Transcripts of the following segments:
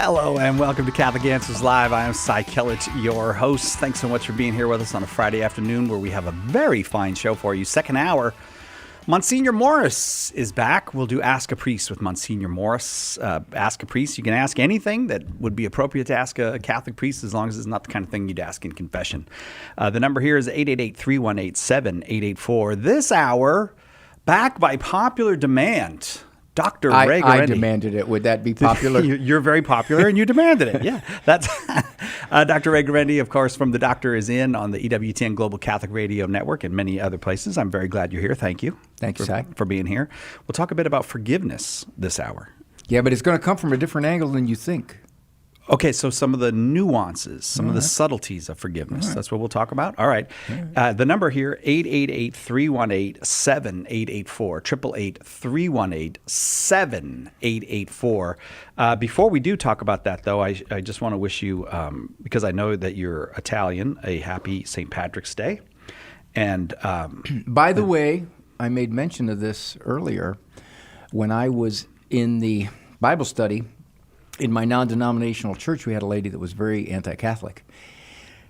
Hello and welcome to Catholic Answers Live. I am Cy Kellett, your host. Thanks so much for being here with us on a Friday afternoon where we have a very fine show for you. Second hour, Monsignor Morris is back. We'll do Ask a Priest with Monsignor Morris. Ask a Priest, you can ask anything that would be appropriate to ask a Catholic priest as long as it's not the kind of thing you'd ask in confession. The number here is 888-318-7884. This hour, back by popular demand, Dr. Ray Guarendi. I demanded it. Would that be popular? You're very popular, and you demanded it. Yeah, that's Dr. Ray Guarendi, of course, from The Doctor Is In on the EWTN Global Catholic Radio Network and many other places. I'm very glad you're here. Thank you. Thanks, for being here. We'll talk a bit about forgiveness this hour. Yeah, but it's going to come from a different angle than you think. Okay, so some of the nuances, some of the subtleties of forgiveness. That's what we'll talk about. All right. The number here, 888-318-7884, 888-318-7884. Before we do talk about that, though, I just want to wish you, because I know that you're Italian, a happy St. Patrick's Day. And by the way, I made mention of this earlier. When I was in the Bible study, in my non-denominational church, we had a lady that was very anti-Catholic.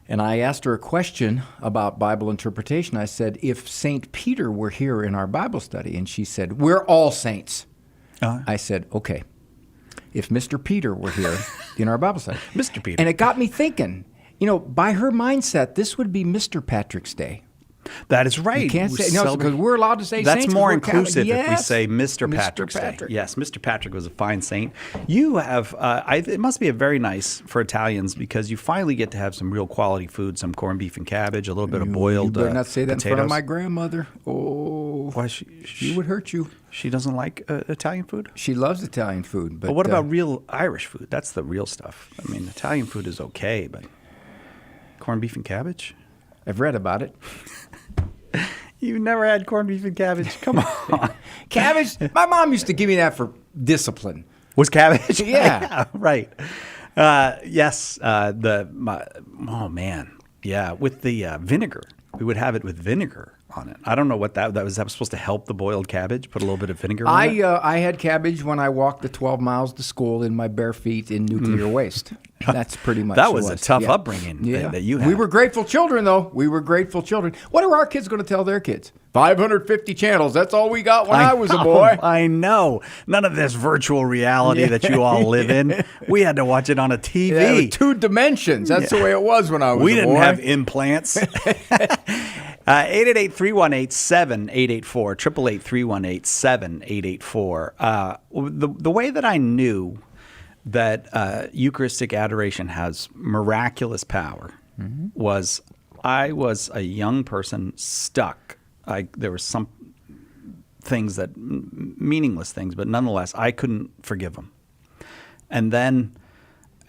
And I asked her a question about Bible interpretation. I said, if St. Peter were here in our Bible study, and she said, we're all saints. I said, okay, if Mr. Peter were here in our Bible study. Mr. Peter. And it got me thinking, by her mindset, this would be Mr. Patrick's Day. That is right. You can't say because we're allowed to say that's saints. That's more inclusive if we yes. say Mr. Patrick's Day. Yes, Mr. Patrick was a fine saint. You have, it must be a very nice for Italians because you finally get to have some real quality food, some corned beef and cabbage, a little bit of boiled potatoes. You better not say that in front of my grandmother. Oh, why she would hurt you. She doesn't like Italian food? She loves Italian food. But what about real Irish food? That's the real stuff. I mean, Italian food is okay, but corned beef and cabbage? I've read about it. You never had corned beef and cabbage? Come on. Cabbage? My mom used to give me that for discipline. Was cabbage? Yeah. Right. Yes. Oh, man. Yeah. With the vinegar. We would have it with vinegar on it. I don't know what that was. That was supposed to help the boiled cabbage? Put a little bit of vinegar on it? I had cabbage when I walked the 12 miles to school in my bare feet in nuclear waste. That's pretty much that was a tough upbringing that you had. We were grateful children, though. We were grateful children. What are our kids going to tell their kids? 550 channels. That's all we got when I was a boy. I know. None of this virtual reality that you all live in. We had to watch it on a TV. Yeah, 2 dimensions. That's the way it was when I was a boy. We didn't have implants. 888-318-7884, 888-318-7884. The way that I knew that Eucharistic adoration has miraculous power was I was a young person stuck. There were some things that, meaningless things, but nonetheless, I couldn't forgive them. And then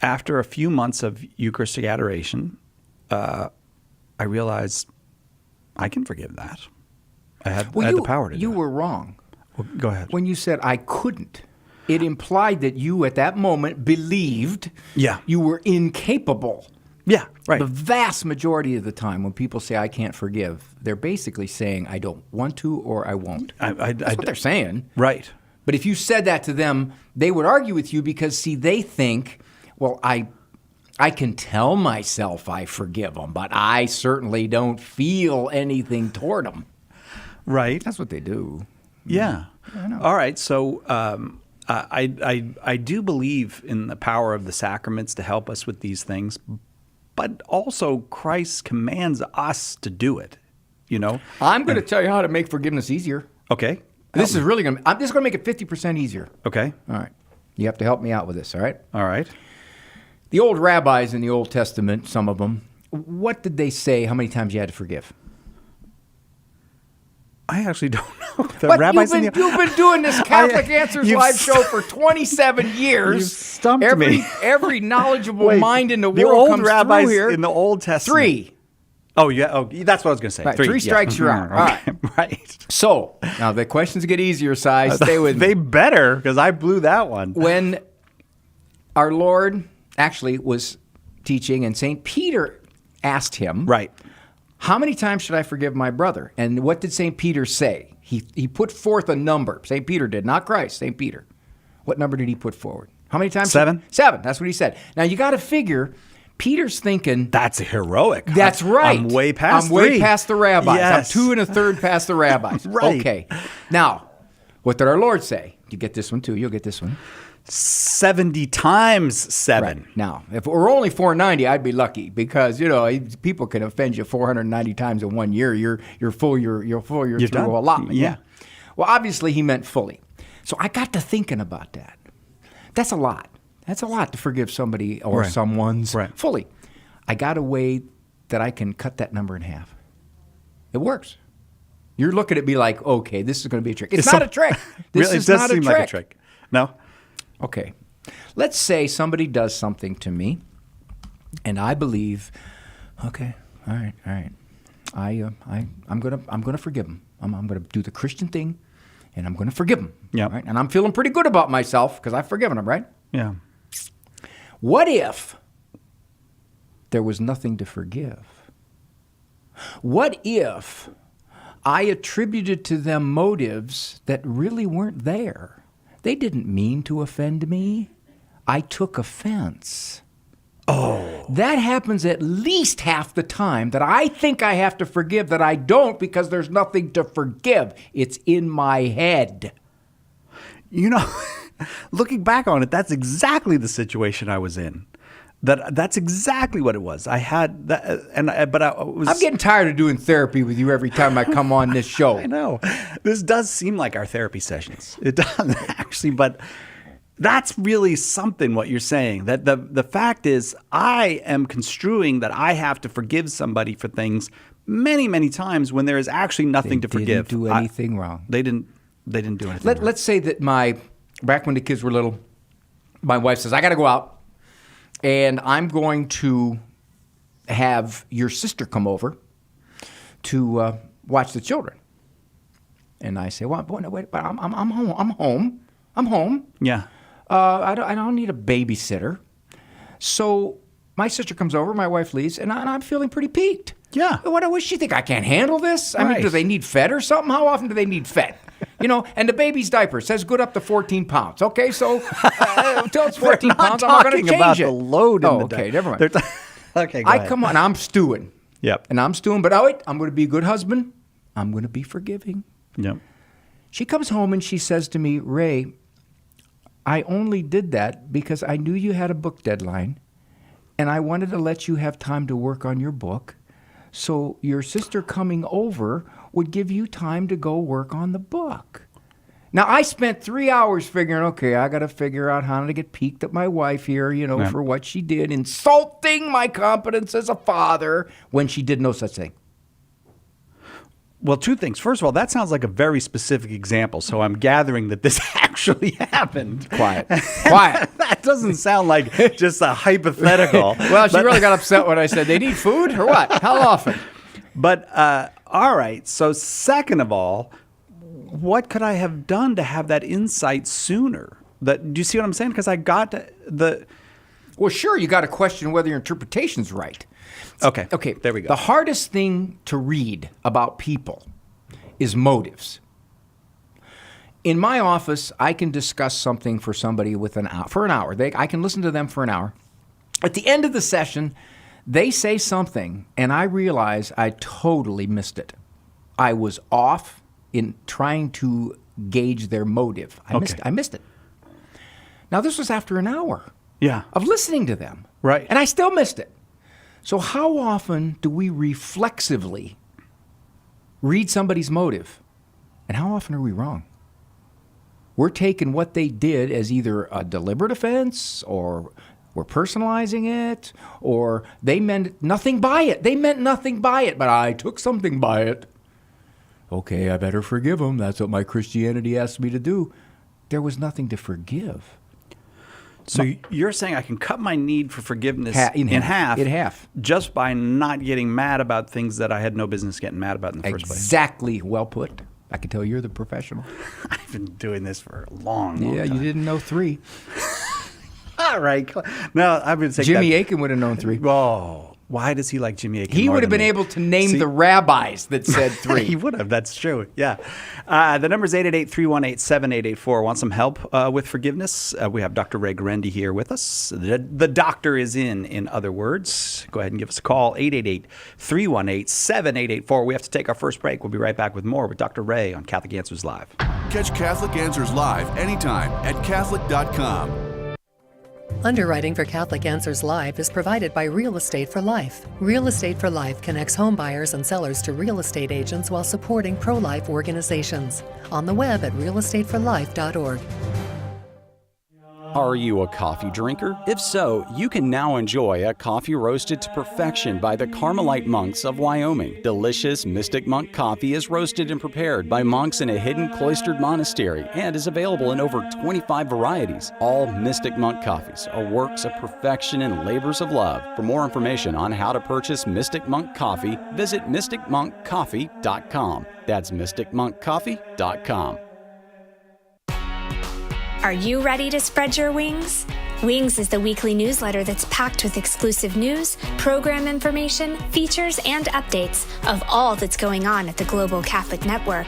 after a few months of Eucharistic adoration, I realized I can forgive that. I had the power to do it. You were wrong. Well, go ahead. When you said I couldn't, it implied that you at that moment believed you were incapable. Yeah, right. The vast majority of the time when people say I can't forgive, they're basically saying I don't want to or I won't. That's what they're saying. Right. But if you said that to them, they would argue with you because, see, they think, well, I can tell myself I forgive them, but I certainly don't feel anything toward them. Right. That's what they do. Yeah. I know. All right. So I do believe in the power of the sacraments to help us with these things, but also Christ commands us to do it. I'm going to tell you how to make forgiveness easier. Okay. This is really going to make it 50% easier. Okay. All right. You have to help me out with this, all right? All right. The old rabbis in the Old Testament, some of them, what did they say how many times you had to forgive? I actually don't know. You've been doing this Catholic Answers Live show for 27 years. You've stumped me. Every knowledgeable mind in the world old comes rabbis through here. In the Old Testament. 3. Oh, yeah. Oh, that's what I was going to say. Right, 3 strikes, you're out. All right. Right. So, now the questions get easier, Si. Stay with me. They better, because I blew that one. When our Lord actually was teaching, and St. Peter asked him, right, how many times should I forgive my brother? And what did St. Peter say? He put forth a number. St. Peter did, not Christ, St. Peter. What number did he put forward? How many times? 7. 7. That's what he said. Now, you got to figure, Peter's thinking, That's heroic. that's right. I'm way past I'm way 3. past the rabbis. Yes. I'm 2 1/3 past the rabbis. Right. Okay. Now, what did our Lord say? You get this one too. You'll get this one. 70 times 7. Right. Now, if it were only 490, I'd be lucky because, people can offend you 490 times in 1 year. You're full. You're through done. allotment. Yeah. Well, obviously he meant fully. So I got to thinking about that. That's a lot. That's a lot to forgive somebody or Right. someone's Right. fully. I got a way that I can cut that number in half. It works. You're looking at me like, okay, this is going to be a trick. It's not a trick. This Really, is it does not seem like a trick. No? Okay. Let's say somebody does something to me, and I believe, okay, all right. I'm gonna forgive him. I'm gonna do the Christian thing, and I'm gonna forgive him. Yeah. Right? And I'm feeling pretty good about myself because I've forgiven him. Right? Yeah. What if there was nothing to forgive? What if I attributed to them motives that really weren't there? They didn't mean to offend me. I took offense. Oh. That happens at least half the time that I think I have to forgive that I don't because there's nothing to forgive. It's in my head. Looking back on it, that's exactly the situation I was in. That's exactly what it was. I had that, but I was. I'm getting tired of doing therapy with you every time I come on this show. I know. This does seem like our therapy sessions. It does actually, but that's really something what you're saying. That the fact is I am construing that I have to forgive somebody for things many, many times when there is actually nothing to forgive. They didn't do anything wrong. They didn't do anything wrong. Let's say that back when the kids were little, my wife says, I got to go out. And I'm going to have your sister come over to watch the children. And I say, well, wait, but I'm home. I'm home. Yeah. I don't need a babysitter. So my sister comes over, my wife leaves, and I'm feeling pretty peaked. Yeah. What does she think? I can't handle this? I mean, Right. do they need fed or something? How often do they need fed? And the baby's diaper says good up to 14 pounds. Okay, so until it's 14 pounds, I'm not going to change about it. the load in the okay, diaper. never mind. Okay, go I ahead. come on, I'm stewing. Yep. And I'm stewing, but wait, I'm going to be a good husband. I'm going to be forgiving. Yep. She comes home and she says to me, Ray, I only did that because I knew you had a book deadline and I wanted to let you have time to work on your book. So your sister coming over would give you time to go work on the book. Now, I spent 3 hours figuring, okay, I got to figure out how to get peeked at my wife here, Yeah. for what she did, insulting my competence as a father when she did no such thing. Well, two things. First of all, that sounds like a very specific example. So I'm gathering that this actually happened. Quiet. That doesn't sound like just a hypothetical. Well, she really got upset when I said, they need food or what? How often? But all right. So second of all, what could I have done to have that insight sooner? Do you see what I'm saying? Because I got the. Well, sure, you got to question whether your interpretation's right. Okay. Okay, There we go. The hardest thing to read about people is motives. In my office, I can discuss something for somebody for an hour. I can listen to them for an hour. At the end of the session, they say something, and I realize I totally missed it. I was off in trying to gauge their motive. I missed it. Now, this was after an hour Yeah. of listening to them. Right. And I still missed it. So how often do we reflexively read somebody's motive? And how often are we wrong? We're taking what they did as either a deliberate offense or we're personalizing it or they meant nothing by it. They meant nothing by it, but I took something by it. Okay, I better forgive them. That's what my Christianity asked me to do. There was nothing to forgive. So you're saying I can cut my need for forgiveness In half. just by not getting mad about things that I had no business getting mad about in the first place. Exactly. Well put. I can tell you're the professional. I've been doing this for a long Yeah, time. you didn't know 3. All right. No, I've been saying Jimmy that. Aiken would have known 3. Oh, Why does he like Jimmy Akin He more would have than been me? able to name See? the rabbis that said 3. He would have. That's true. Yeah. The number is 888-318-7884. Want some help with forgiveness? We have Dr. Ray Guarendi here with us. The doctor is in other words. Go ahead and give us a call, 888-318-7884. We have to take our first break. We'll be right back with more with Dr. Ray on Catholic Answers Live. Catch Catholic Answers live anytime at Catholic.com. Underwriting for Catholic Answers Live is provided by Real Estate for Life. Real Estate for Life connects home buyers and sellers to real estate agents while supporting pro-life organizations. On the web at realestateforlife.org. Are you a coffee drinker? If so, you can now enjoy a coffee roasted to perfection by the Carmelite monks of Wyoming. Delicious Mystic Monk coffee is roasted and prepared by monks in a hidden cloistered monastery and is available in over 25 varieties. All Mystic Monk coffees are works of perfection and labors of love. For more information on how to purchase Mystic Monk coffee, visit mysticmonkcoffee.com. That's mysticmonkcoffee.com. Are you ready to spread your wings? Wings is the weekly newsletter that's packed with exclusive news, program information, features, and updates of all that's going on at the Global Catholic Network.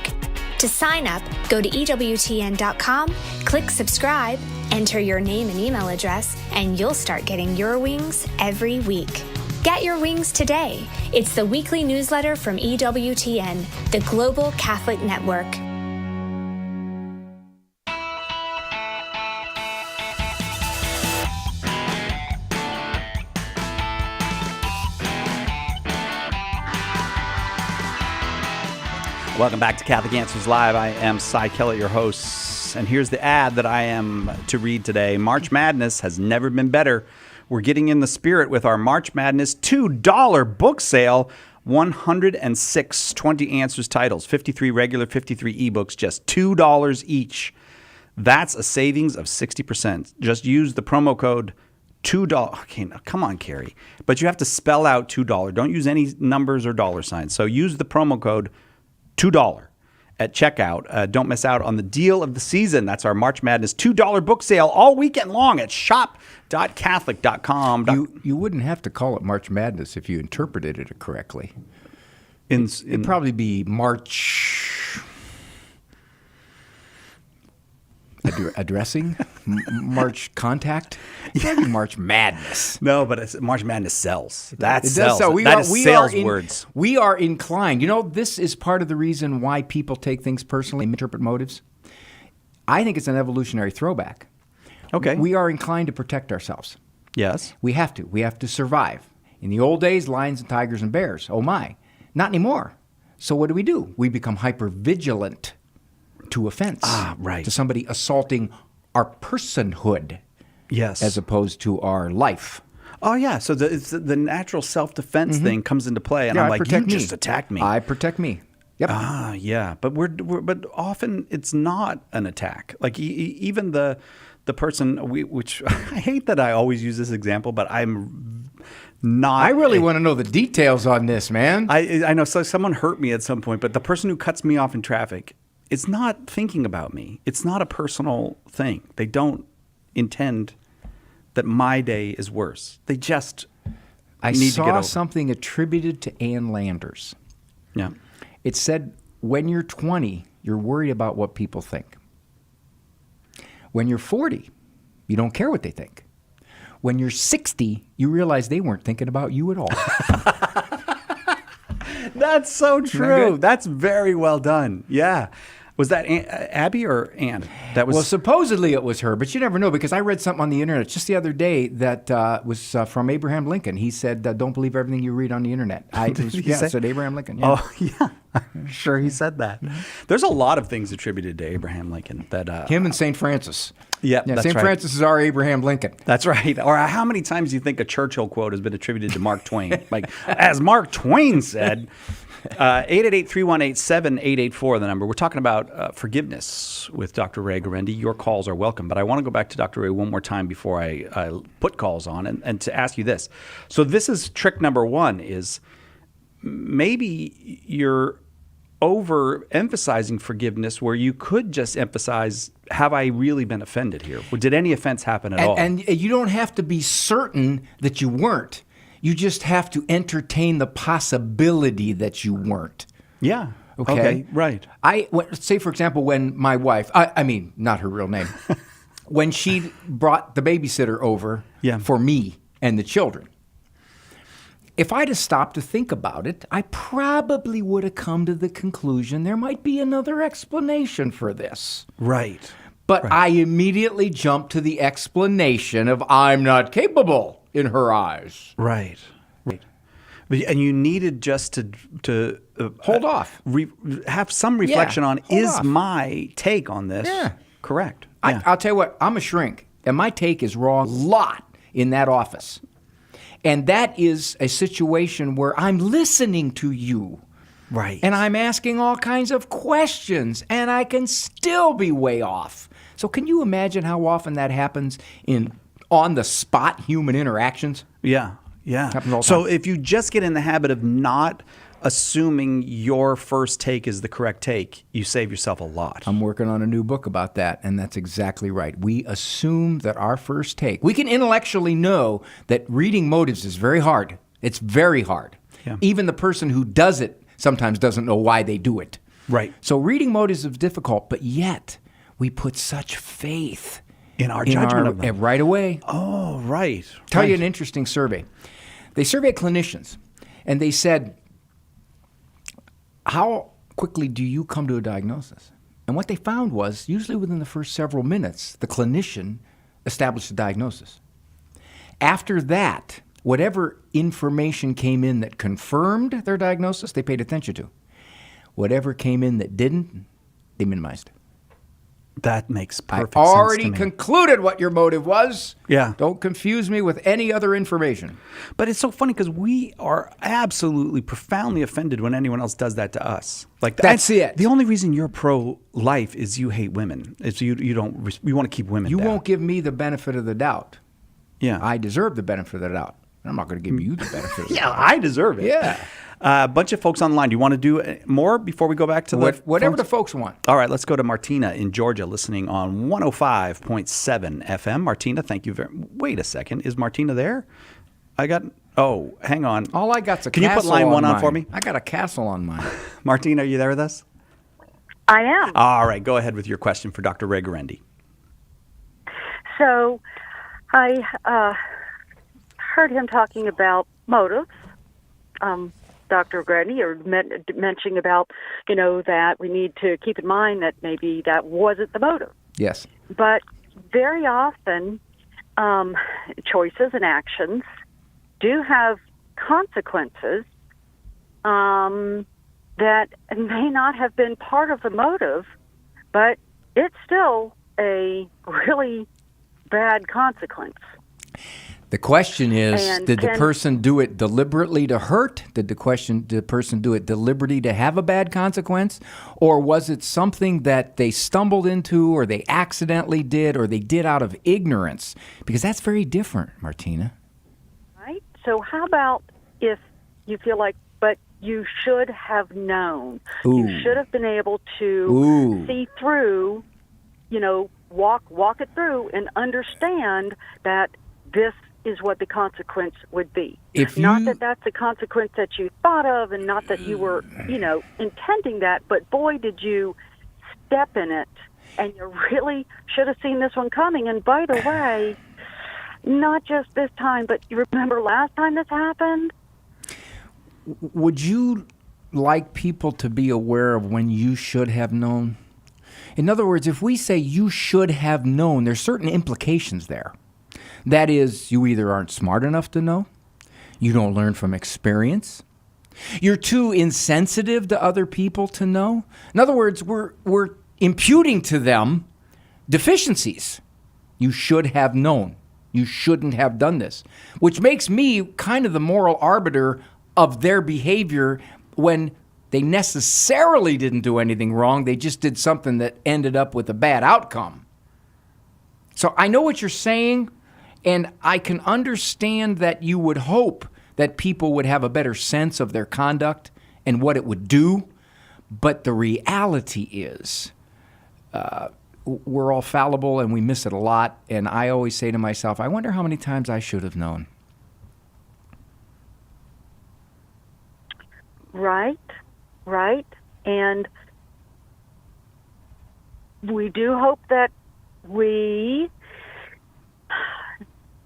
To sign up, go to EWTN.com, click subscribe, enter your name and email address, and you'll start getting your wings every week. Get your wings today. It's the weekly newsletter from EWTN, the Global Catholic Network. Welcome back to Catholic Answers Live. I am Cy Kellett, your host, and here's the ad that I am to read today. March Madness has never been better. We're getting in the spirit with our March Madness $2 book sale. 106 20 Answers titles, 53 regular, 53 ebooks, just $2 each. That's a savings of 60%. Just use the promo code $2. Okay, now, come on, Carrie. But you have to spell out $2. Don't use any numbers or dollar signs. So use the promo code $2 at checkout. Don't miss out on the deal of the season. That's our March Madness $2 book sale all weekend long at shop.catholic.com. You wouldn't have to call it March Madness if you interpreted it correctly. It'd In probably be March addressing, March contact, maybe March Madness. No, but March Madness sells. That It does sells. so. That is sales in- words. We are inclined. You know, this is part of the reason why people take things personally and interpret motives. I think it's an evolutionary throwback. Okay. We are inclined to protect ourselves. Yes. We have to. We have to survive. In the old days, lions and tigers and bears. Oh my. Not anymore. So what do? We become hyper-vigilant to offense. Ah, right. To somebody assaulting our personhood Yes. as opposed to our life. Oh, yeah. So the natural self-defense thing comes into play. And Yeah, I'm I like, you protect me. just attacked me. I protect me. Yep. Ah, yeah. But but often it's not an attack. Like even the person, which I hate that I always use this example, but I'm not. I really want to know the details on this, man. I know. So someone hurt me at some point, but the person who cuts me off in traffic, it's not thinking about me. It's not a personal thing. They don't intend that my day is worse. They just I need to get saw over. something attributed to Ann Landers. Yeah. It said, when you're 20, you're worried about what people think. When you're 40, you don't care what they think. When you're 60, you realize they weren't thinking about you at all. That's so that true. good? That's very well done. Yeah. Was that Abby or Ann? That was Well, supposedly it was her, but you never know, because I read something on the internet just the other day that was from Abraham Lincoln. He said, don't believe everything you read on the internet. It say? said Abraham Lincoln. Yeah. Oh, yeah. I'm sure he said that. There's a lot of things attributed to Abraham Lincoln that Him and St. Francis. Yeah, that's St. right. Francis is our Abraham Lincoln. That's right. Or how many times do you think a Churchill quote has been attributed to Mark Twain? Like, as Mark Twain said, 888-318-7884, the number. We're talking about forgiveness with Dr. Ray Guarendi. Your calls are welcome. But I want to go back to Dr. Ray one more time before I put calls on and to ask you this. So this is trick number one is maybe you're overemphasizing forgiveness where you could just emphasize, have I really been offended here? Did any offense happen at all? And you don't have to be certain that you weren't. You just have to entertain the possibility that you weren't. Yeah. Okay. Right. Say, for example, when my wife, I mean, not her real name, when she brought the babysitter over for me and the children, if I'd have stopped to think about it, I probably would have come to the conclusion there might be another explanation for this. Right. But I immediately jumped to the explanation of I'm not capable in her eyes. Right. And you needed just to Hold off. Have some reflection on, is off. my take on this correct? Yeah. I'll tell you what, I'm a shrink, and my take is wrong a lot in that office. And that is a situation where I'm listening to you. Right. And I'm asking all kinds of questions, and I can still be way off. So can you imagine how often that happens in on-the-spot human interactions? Yeah. Yeah. Happens all the So time. if you just get in the habit of not assuming your first take is the correct take, you save yourself a lot. I'm working on a new book about that, and that's exactly right. We assume that our first take, we can intellectually know that reading motives is very hard. It's very hard. Yeah. Even the person who does it sometimes doesn't know why they do it. Right. So reading motives is difficult, but yet we put such faith In our judgment of them. right away. Oh, right. Tell you Right. an interesting survey. They surveyed clinicians, and they said, how quickly do you come to a diagnosis? And what they found was, usually within the first several minutes, the clinician established a diagnosis. After that, whatever information came in that confirmed their diagnosis, they paid attention to. Whatever came in that didn't, they minimized. That makes perfect I sense already to me. concluded what your motive was. Yeah. Don't confuse me with any other information. But it's so funny because we are absolutely profoundly offended when anyone else does that to us. Like That's it. The only reason you're pro-life is you hate women. It's you want to keep women You down. won't give me the benefit of the doubt. Yeah. I deserve the benefit of the doubt. I'm not going to give you the benefit of the Yeah, doubt. I deserve it. Yeah. A bunch of folks online. Do you want to do more before we go back to Whatever phones? the folks want. All right, let's go to Martina in Georgia, listening on 105.7 FM. Martina, thank you very. Wait a second, is Martina there? Oh, hang on. All I got's a Can you castle put line one on mine. for me? I got a castle on mine. Martina, are you there with us? I am. All right, go ahead with your question for Dr. Regarendi. So I heard him talking about motives. Dr. Grady mentioning about, that we need to keep in mind that maybe that wasn't the motive. Yes. But very often, choices and actions do have consequences that may not have been part of the motive, but it's still a really bad consequence. The question is, And did the can- person do it deliberately to hurt? Did the person do it deliberately to have a bad consequence? Or was it something that they stumbled into or they accidentally did or they did out of ignorance? Because that's very different, Martina. Right? So how about if you feel like, but you should have known. Ooh. You should have been able to Ooh. see through, walk it through and understand that this is what the consequence would be. Not that that's a consequence that you thought of and not that you were, intending that, but boy, did you step in it. And you really should have seen this one coming. And by the way, not just this time, but you remember last time this happened? Would you like people to be aware of when you should have known? In other words, if we say you should have known, there's certain implications there. That is, you either aren't smart enough to know, you don't learn from experience, you're too insensitive to other people to know. In other words, we're imputing to them deficiencies. You should have known. You shouldn't have done this, which makes me kind of the moral arbiter of their behavior when they necessarily didn't do anything wrong. They just did something that ended up with a bad outcome. So I know what you're saying, and I can understand that you would hope that people would have a better sense of their conduct and what it would do. But the reality is, we're all fallible and we miss it a lot. And I always say to myself, I wonder how many times I should have known. Right. And we do hope that we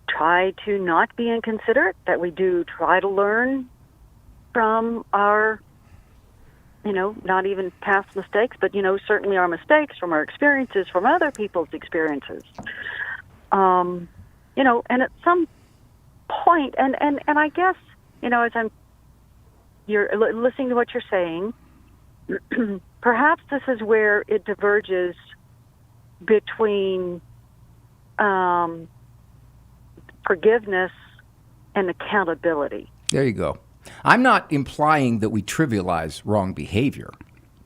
try to not be inconsiderate, that we do try to learn from our, not even past mistakes, but, certainly our mistakes, from our experiences, from other people's experiences. And at some point, and I guess, as you're listening to what you're saying, perhaps this is where it diverges between forgiveness and accountability. There you go. I'm not implying that we trivialize wrong behavior.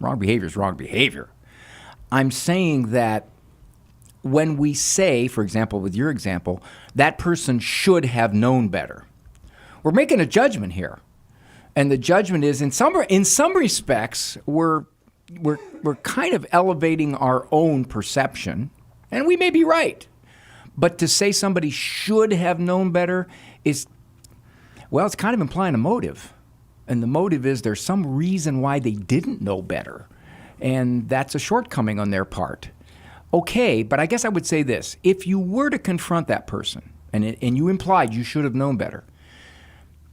Wrong behavior is wrong behavior. I'm saying that when we say, for example, with your example, that person should have known better, we're making a judgment here. And the judgment is, in some respects, we're kind of elevating our own perception, and we may be right. But to say somebody should have known better is, it's kind of implying a motive. And the motive is there's some reason why they didn't know better. And that's a shortcoming on their part. Okay, but I guess I would say this. If you were to confront that person, and you implied you should have known better,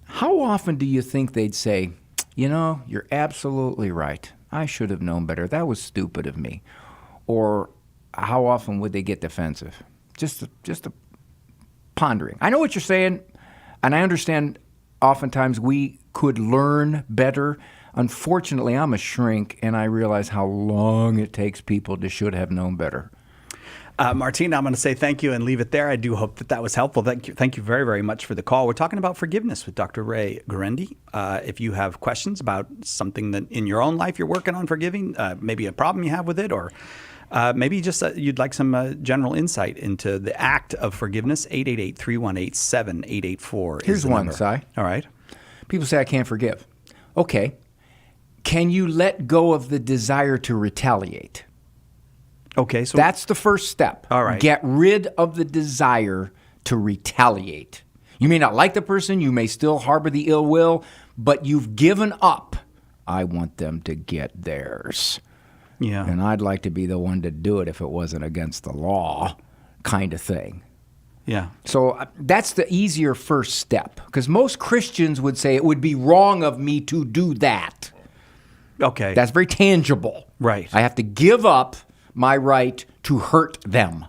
how often do you think they'd say, you're absolutely right. I should have known better. That was stupid of me. Or how often would they get defensive? Just a pondering. I know what you're saying, and I understand oftentimes we could learn better. Unfortunately, I'm a shrink, and I realize how long it takes people to should have known better. Martina, I'm going to say thank you and leave it there. I do hope that was helpful. Thank you very, very much for the call. We're talking about forgiveness with Dr. Ray Guarendi. If you have questions about something that in your own life you're working on forgiving, maybe a problem you have with it, or maybe just you'd like some general insight into the act of forgiveness, 888-318-7884. Here's one, Si. All right. People say, I can't forgive. Okay. Can you let go of the desire to retaliate? Okay. So that's the first step. All right. Get rid of the desire to retaliate. You may not like the person. You may still harbor the ill will, but you've given up. I want them to get theirs. Yeah. And I'd like to be the one to do it if it wasn't against the law, kind of thing. Yeah. So that's the easier first step, because most Christians would say it would be wrong of me to do that. Okay. That's very tangible. Right. I have to give up my right to hurt them.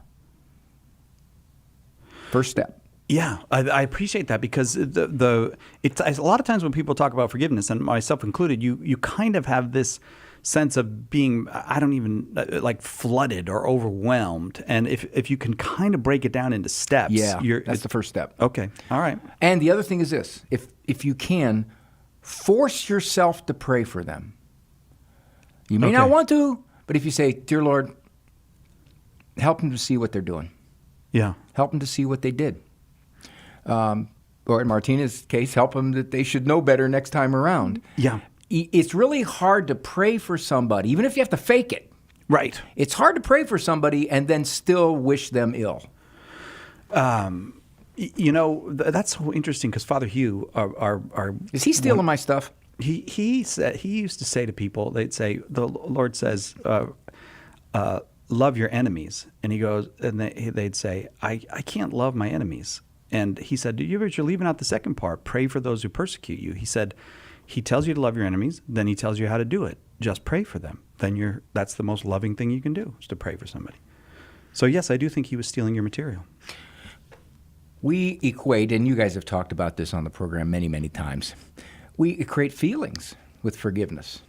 First step. Yeah, I appreciate that, because it's a lot of times when people talk about forgiveness, and myself included, you kind of have this sense of being, I don't even, like flooded or overwhelmed. And if you can kind of break it down into steps. Yeah, that's the first step. Okay, all right. And the other thing is this. If you can, force yourself to pray for them. You may not want to, but if you say, Dear Lord, help them to see what they're doing. Yeah. Help them to see what they did. Or in Martina's case, help them that they should know better next time around. Yeah. It's really hard to pray for somebody, even if you have to fake it. Right. It's hard to pray for somebody and then still wish them ill. That's so interesting, because Father Hugh, is he stealing my stuff? He used to say to people, they'd say, the Lord says, love your enemies. And he goes, and they'd say, I can't love my enemies. And he said, you're leaving out the second part. Pray for those who persecute you. He said, he tells you to love your enemies, then he tells you how to do it. Just pray for them. Then that's the most loving thing you can do, is to pray for somebody. So yes, I do think he was stealing your material. We equate, and you guys have talked about this on the program many, many times, we equate feelings with forgiveness.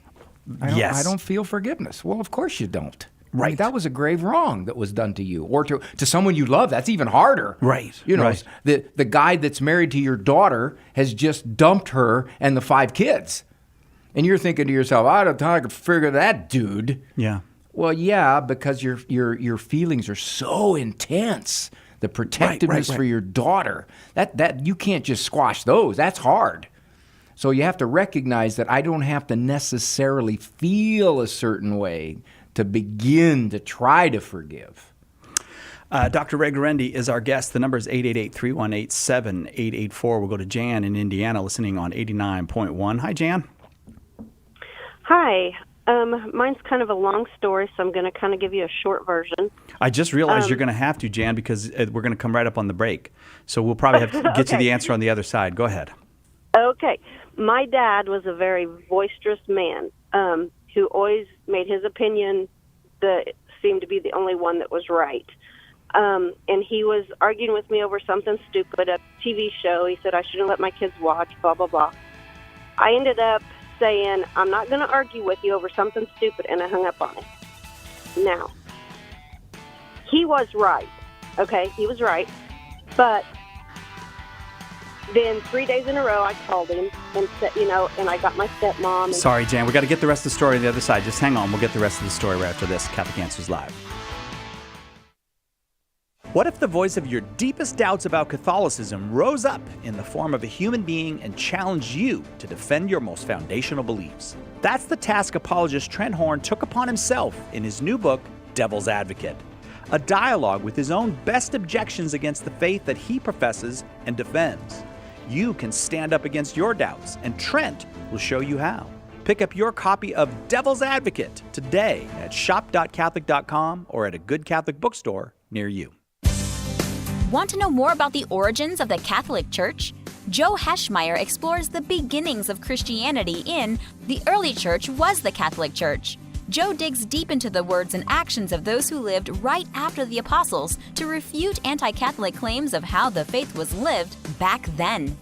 I don't feel forgiveness. Well, of course you don't. Right. I mean, that was a grave wrong that was done to you, or to someone you love. That's even harder. Right. Right. The guy that's married to your daughter has just dumped her and the 5 kids. And you're thinking to yourself, I don't think I could figure that dude. Yeah. Well, yeah, because your feelings are so intense. The protectiveness for your daughter, that you can't just squash those. That's hard. So you have to recognize that I don't have to necessarily feel a certain way to begin to try to forgive. Dr. Ray Guarendi is our guest. The number is 888-318-7884. We'll go to Jan in Indiana, listening on 89.1. Hi, Jan. Hi. Mine's kind of a long story, so I'm going to kind of give you a short version. I just realized you're going to have to, Jan, because we're going to come right up on the break. So we'll probably have to get to the answer on the other side. Go ahead. Okay. My dad was a very boisterous man who always made his opinion that seemed to be the only one that was right. And he was arguing with me over something stupid, a TV show. He said I shouldn't let my kids watch, blah, blah, blah. I ended up saying, I'm not going to argue with you over something stupid, and I hung up on him. Now, he was right, okay? He was right. But then 3 days in a row, I called him and said, and I got my stepmom. And Sorry, Jan, we got to get the rest of the story on the other side. Just hang on. We'll get the rest of the story right after this. Catholic Answers Live. What if the voice of your deepest doubts about Catholicism rose up in the form of a human being and challenged you to defend your most foundational beliefs? That's the task apologist Trent Horn took upon himself in his new book, Devil's Advocate, a dialogue with his own best objections against the faith that he professes and defends. You can stand up against your doubts, and Trent will show you how. Pick up your copy of Devil's Advocate today at shop.catholic.com or at a good Catholic bookstore near you. Want to know more about the origins of the Catholic Church? Joe Heschmeyer explores the beginnings of Christianity in The Early Church Was the Catholic Church. Joe digs deep into the words and actions of those who lived right after the apostles to refute anti-Catholic claims of how the faith was lived back then.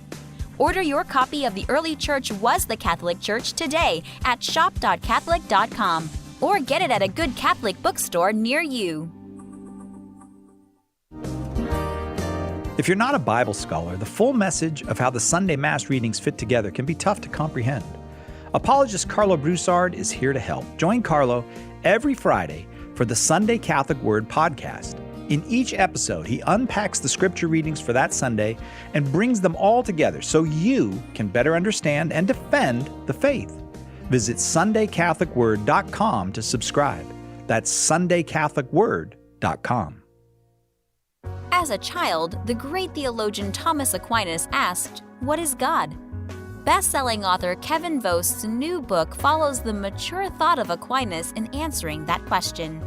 Order your copy of The Early Church Was the Catholic Church today at shop.catholic.com or get it at a good Catholic bookstore near you. If you're not a Bible scholar, the full message of how the Sunday Mass readings fit together can be tough to comprehend. Apologist Carlo Broussard is here to help. Join Carlo every Friday for the Sunday Catholic Word podcast. In each episode, he unpacks the scripture readings for that Sunday and brings them all together so you can better understand and defend the faith. Visit SundayCatholicWord.com to subscribe. That's SundayCatholicWord.com. As a child, the great theologian Thomas Aquinas asked, "What is God?" Best-selling author Kevin Vost's new book follows the mature thought of Aquinas in answering that question.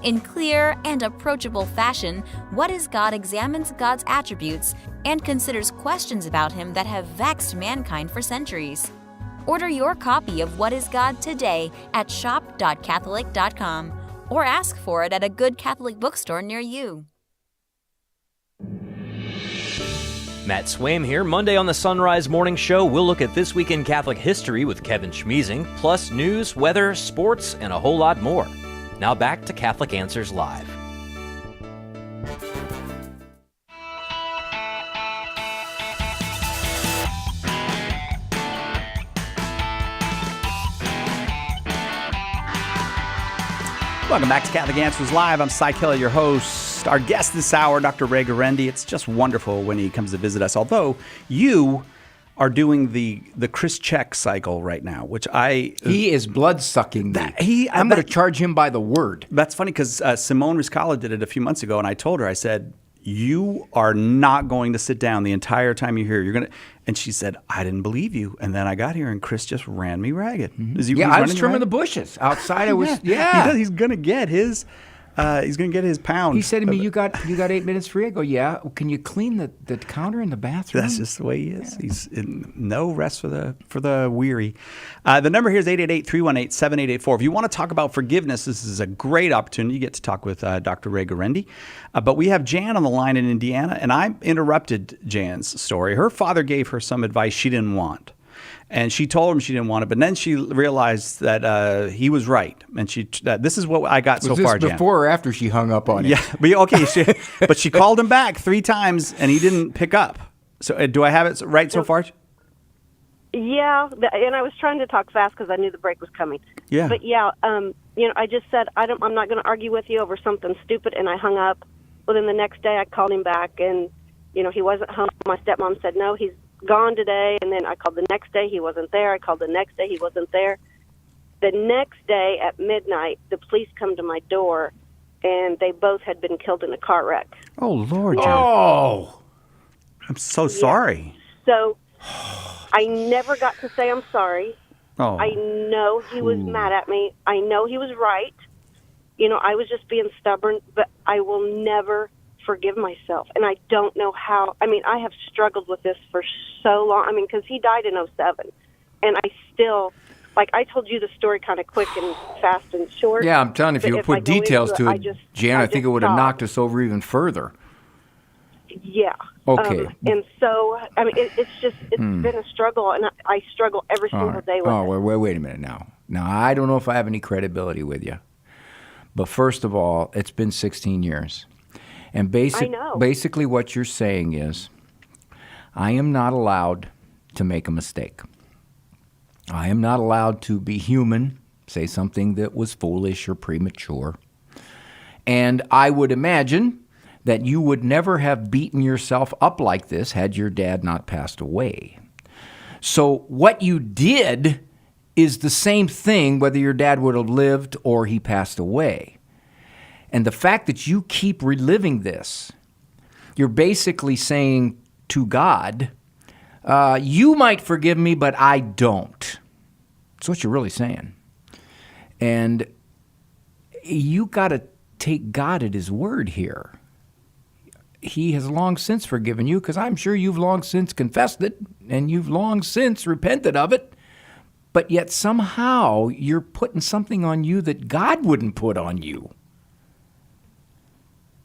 In clear and approachable fashion, What is God examines God's attributes and considers questions about him that have vexed mankind for centuries. Order your copy of What is God today at shop.catholic.com or ask for it at a good Catholic bookstore near you. Matt Swaim here. Monday on the Sunrise Morning Show, we'll look at this week in Catholic history with Kevin Schmeezing, plus news, weather, sports, and a whole lot more. Now back to Catholic Answers Live. Welcome back to Catholic Answers Live. I'm Cy Kelly, your host. Our guest this hour, Dr. Ray Guarendi. It's just wonderful when he comes to visit us. Although you are doing the Chris Check cycle right now, which he is blood sucking. I'm going to charge him by the word. That's funny because Simone Riscala did it a few months ago, and I told her, I said, you are not going to sit down the entire time you're here. You're going to, and she said, I didn't believe you. And then I got here, and Chris just ran me ragged. Mm-hmm. I was trimming the bushes outside. I was, He's going to get his. He's going to get his pound. He said to me, "You got 8 minutes free." I go, "Yeah." Can you clean the counter in the bathroom? That's just the way he is. Yeah. He's in no rest for the weary. The number here is 888-318-7884. If you want to talk about forgiveness, this is a great opportunity. You get to talk with Dr. Ray Guarendi. But we have Jan on the line in Indiana, and I interrupted Jan's story. Her father gave her some advice she didn't want. And she told him she didn't want it, but then she realized that he was right. And this is what I got so far, Jan. Was this before or after she hung up on him? Yeah, but okay. But she called him back 3 times, and he didn't pick up. So do I have it right so far? Yeah, and I was trying to talk fast because I knew the break was coming. Yeah. But yeah, I just said I'm not going to argue with you over something stupid, and I hung up. Well, then the next day I called him back, and he wasn't home. My stepmom said no, he's gone today, and then I called the next day, he wasn't there. I called the next day, he wasn't there. The next day at midnight, the police come to my door, and they both had been killed in a car wreck. Oh, Lord, John. Oh! I'm so sorry. So I never got to say I'm sorry. Oh. I know he was mad at me. I know he was right. I was just being stubborn, but I will never forgive myself. And I don't know how. I mean, I have struggled with this for so long. I mean, because he died in 2007. And I still, I told you the story kind of quick and fast and short. Yeah, I'm telling you, if you put details to it, Jan, I think it would have knocked us over even further. Yeah. Okay. And so, I mean, it's been a struggle, and I struggle every single day with it. Wait a minute now. Now, I don't know if I have any credibility with you. But first of all, it's been 16 years. And basically what you're saying is, I am not allowed to make a mistake. I am not allowed to be human, say something that was foolish or premature. And I would imagine that you would never have beaten yourself up like this had your dad not passed away. So what you did is the same thing whether your dad would have lived or he passed away. And the fact that you keep reliving this, you're basically saying to God, you might forgive me, but I don't. That's what you're really saying. And you got to take God at his word here. He has long since forgiven you, because I'm sure you've long since confessed it, and you've long since repented of it. But yet somehow you're putting something on you that God wouldn't put on you.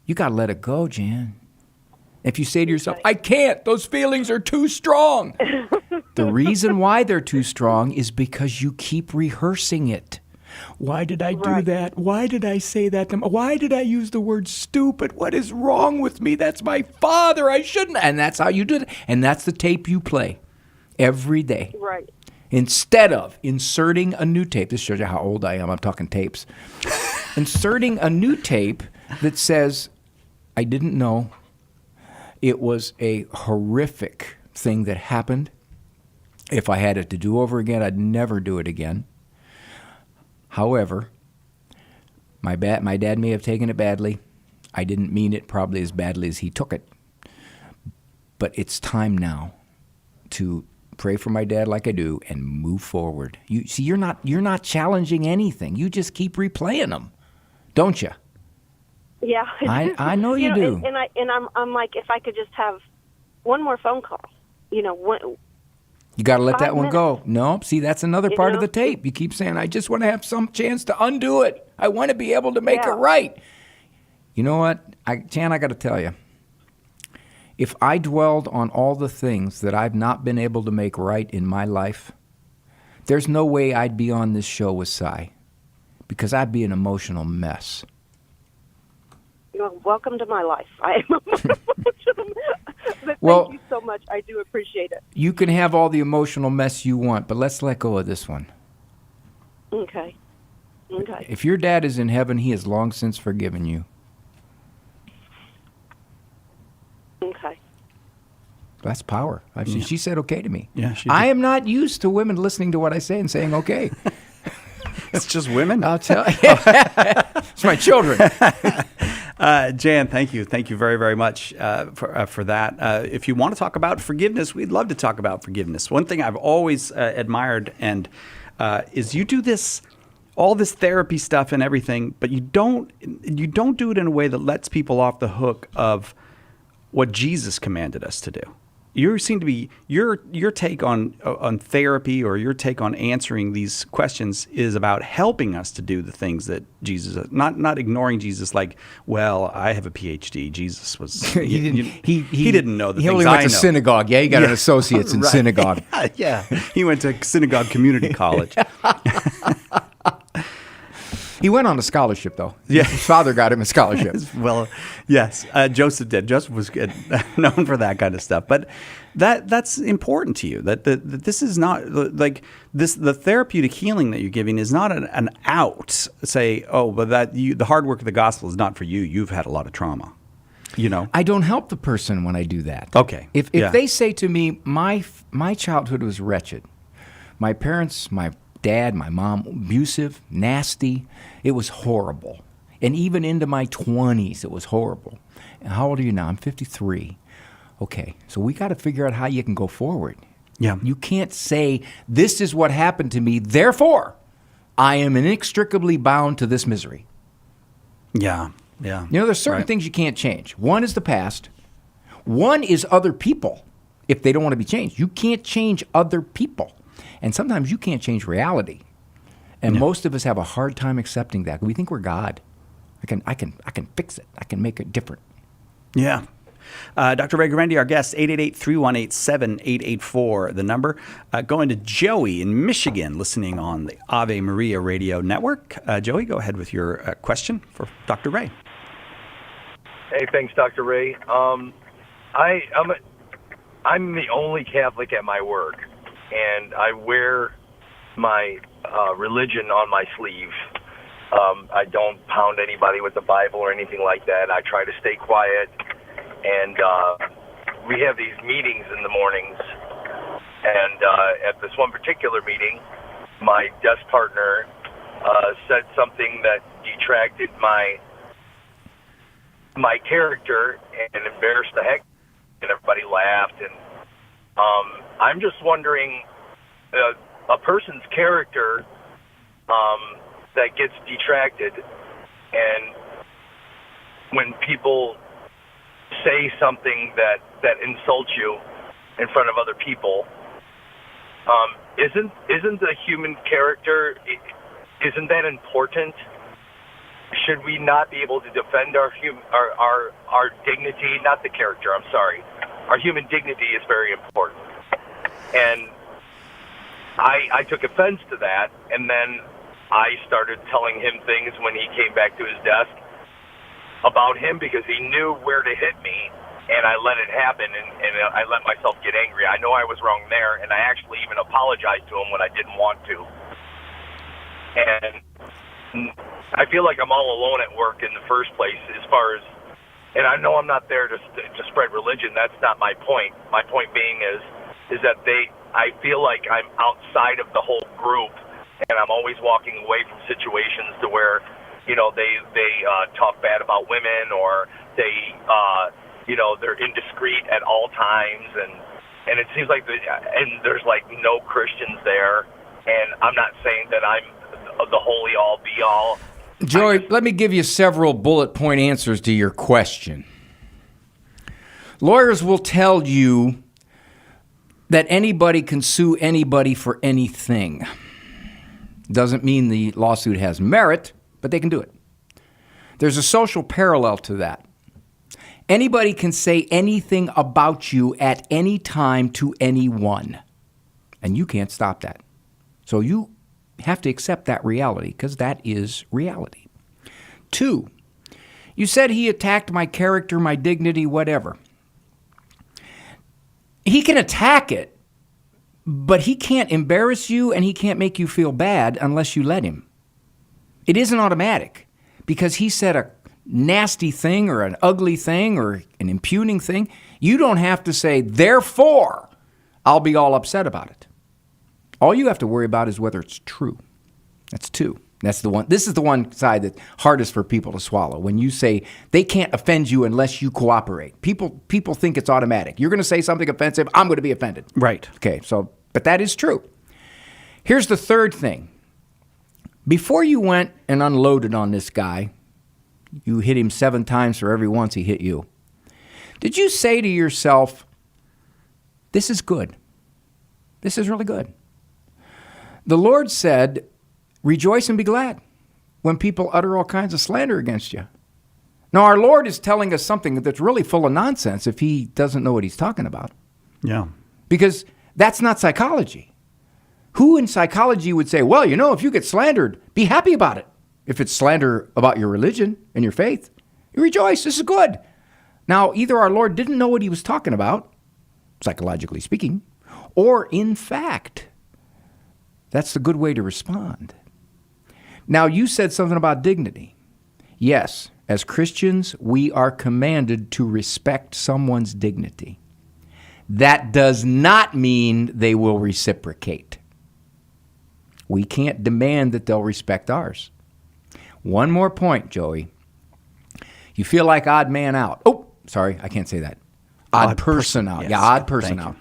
You got to let it go, Jan. If you say to yourself, I can't, those feelings are too strong. The reason why they're too strong is because you keep rehearsing it. Why did I do that? Why did I say that? Why did I use the word stupid? What is wrong with me? That's my father. I shouldn't. And that's how you do it. And that's the tape you play every day. Right. Instead of inserting a new tape. This shows you how old I am. I'm talking tapes. Inserting a new tape that says, I didn't know. It was a horrific thing that happened. If I had it to do over again, I'd never do it again. However, my dad may have taken it badly. I didn't mean it probably as badly as he took it. But it's time now to pray for my dad like I do and move forward. You see, you're not challenging anything. You just keep replaying them, don't you? Yeah, I know you do. And I'm like, if I could just have one more phone call, You got to let that one go. No, see, that's another part of the tape. You keep saying, I just want to have some chance to undo it. I want to be able to make it right. You know what, Jan, I got to tell you, if I dwelled on all the things that I've not been able to make right in my life, there's no way I'd be on this show with Cy, because I'd be an emotional mess. Welcome to my life. I am emotional. But thank you so much. I do appreciate it. You can have all the emotional mess you want, but let's let go of this one. Okay. If your dad is in heaven, he has long since forgiven you. Okay. That's power. She said okay to me. Yeah, she did. I am not used to women listening to what I say and saying okay. It's just women. I'll tell you. It's my children. Jan, thank you. Thank you very, very much for that. If you want to talk about forgiveness, we'd love to talk about forgiveness. One thing I've always admired is you do all this therapy stuff and everything, but you don't do it in a way that lets people off the hook of what Jesus commanded us to do. You seem to be your take on therapy, or your take on answering these questions, is about helping us to do the things that Jesus, not ignoring Jesus. Like, well, I have a PhD. Jesus was he didn't know the things I know. He only went to synagogue. Yeah, he got an associate's in synagogue. Yeah, he went to synagogue community college. He went on a scholarship, though. Yeah. His father got him a scholarship. Well, yes, Joseph did. Joseph was good, known for that kind of stuff. But that's important to you. That this is not like this. The therapeutic healing that you're giving is not an out. Say, oh, but the hard work of the gospel is not for you. You've had a lot of trauma. I don't help the person when I do that. Okay. If they say to me, my childhood was wretched. My parents, my dad, my mom, abusive, nasty. It was horrible. And even into my 20s, it was horrible. And how old are you now? I'm 53. Okay, so we got to figure out how you can go forward. Yeah. You can't say, this is what happened to me, therefore, I am inextricably bound to this misery. Yeah. Yeah. You know, there's certain things you can't change. One is the past. One is other people, if they don't want to be changed. You can't change other people. And sometimes you can't change reality. And most of us have a hard time accepting that. We think we're God. I can fix it. I can make it different. Yeah. Dr. Ray Guarendi, our guest, 888-318-7884, the number. Going to Joey in Michigan, listening on the Ave Maria Radio Network. Joey, go ahead with your question for Dr. Ray. Hey, thanks, Dr. Ray. I'm the only Catholic at my work, and I wear my religion on my sleeve. I don't pound anybody with the Bible or anything like that. I try to stay quiet. And we have these meetings in the mornings. And at this one particular meeting, my desk partner said something that detracted my character and embarrassed the heck, and everybody laughed. And I'm just wondering, a person's character that gets detracted, and when people say something that insults you in front of other people, isn't the human character, isn't that important? Should we not be able to defend our dignity? Not the character, I'm sorry. Our human dignity is very important. And I took offense to that, and then I started telling him things when he came back to his desk about him, because he knew where to hit me, and I let it happen, and I let myself get angry. I know I was wrong there, and I actually even apologized to him when I didn't want to. And I feel like I'm all alone at work in the first place, as far as, and I know I'm not there to spread religion. That's not my point. My point being is that I feel like I'm outside of the whole group, and I'm always walking away from situations to where, you know, they talk bad about women, or they, they're indiscreet at all times, and it seems like there's like no Christians there, and I'm not saying that I'm the holy all be all. Joey, let me give you several bullet point answers to your question. Lawyers will tell you that anybody can sue anybody for anything. Doesn't mean the lawsuit has merit, but they can do it. There's a social parallel to that. Anybody can say anything about you at any time to anyone, and you can't stop that. So you have to accept that reality, because that is reality. 2, you said he attacked my character, my dignity, whatever. He can attack it, but he can't embarrass you, and he can't make you feel bad unless you let him. It isn't automatic, because he said a nasty thing or an ugly thing or an impugning thing. You don't have to say, therefore, I'll be all upset about it. All you have to worry about is whether it's true. That's 2. That's the one. This is the one side that's hardest for people to swallow. When you say they can't offend you unless you cooperate. People think it's automatic. You're going to say something offensive, I'm going to be offended. Right. Okay, but that is true. Here's the third thing. Before you went and unloaded on this guy, you hit him 7 times for every once he hit you. Did you say to yourself, this is good. This is really good. The Lord said, rejoice and be glad when people utter all kinds of slander against you. Now, our Lord is telling us something that's really full of nonsense if he doesn't know what he's talking about. Yeah. Because that's not psychology. Who in psychology would say, well, if you get slandered, be happy about it. If it's slander about your religion and your faith, you rejoice. This is good. Now, either our Lord didn't know what he was talking about, psychologically speaking, or in fact, that's the good way to respond. Now, you said something about dignity. Yes, as Christians, we are commanded to respect someone's dignity. That does not mean they will reciprocate. We can't demand that they'll respect ours. One more point, Joey. You feel like odd man out. Oh, sorry, I can't say that. Odd person out. Yes. Yeah, odd person out.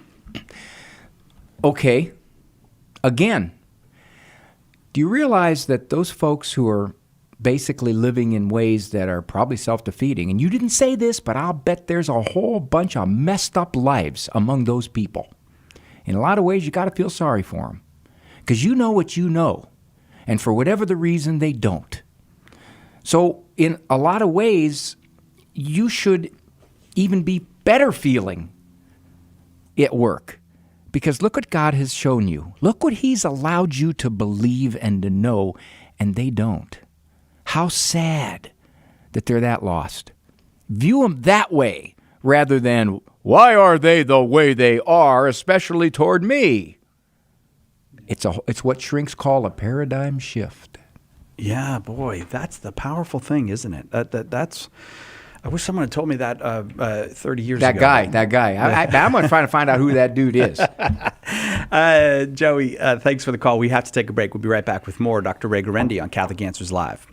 Okay. Again, do you realize that those folks who are basically living in ways that are probably self-defeating, and you didn't say this, but I'll bet there's a whole bunch of messed up lives among those people. In a lot of ways, you got to feel sorry for them because you know what you know, and for whatever the reason, they don't. So in a lot of ways, you should even be better feeling at work. Because look what God has shown you. Look what He's allowed you to believe and to know, and they don't. How sad that they're that lost. View them that way rather than, why are they the way they are, especially toward me? It's what shrinks call a paradigm shift. Yeah, boy, that's the powerful thing, isn't it? That's. I wish someone had told me that 30 years ago. That guy. I'm going to try to find out who that dude is. Joey, thanks for the call. We have to take a break. We'll be right back with more Dr. Ray Guarendi on Catholic Answers Live.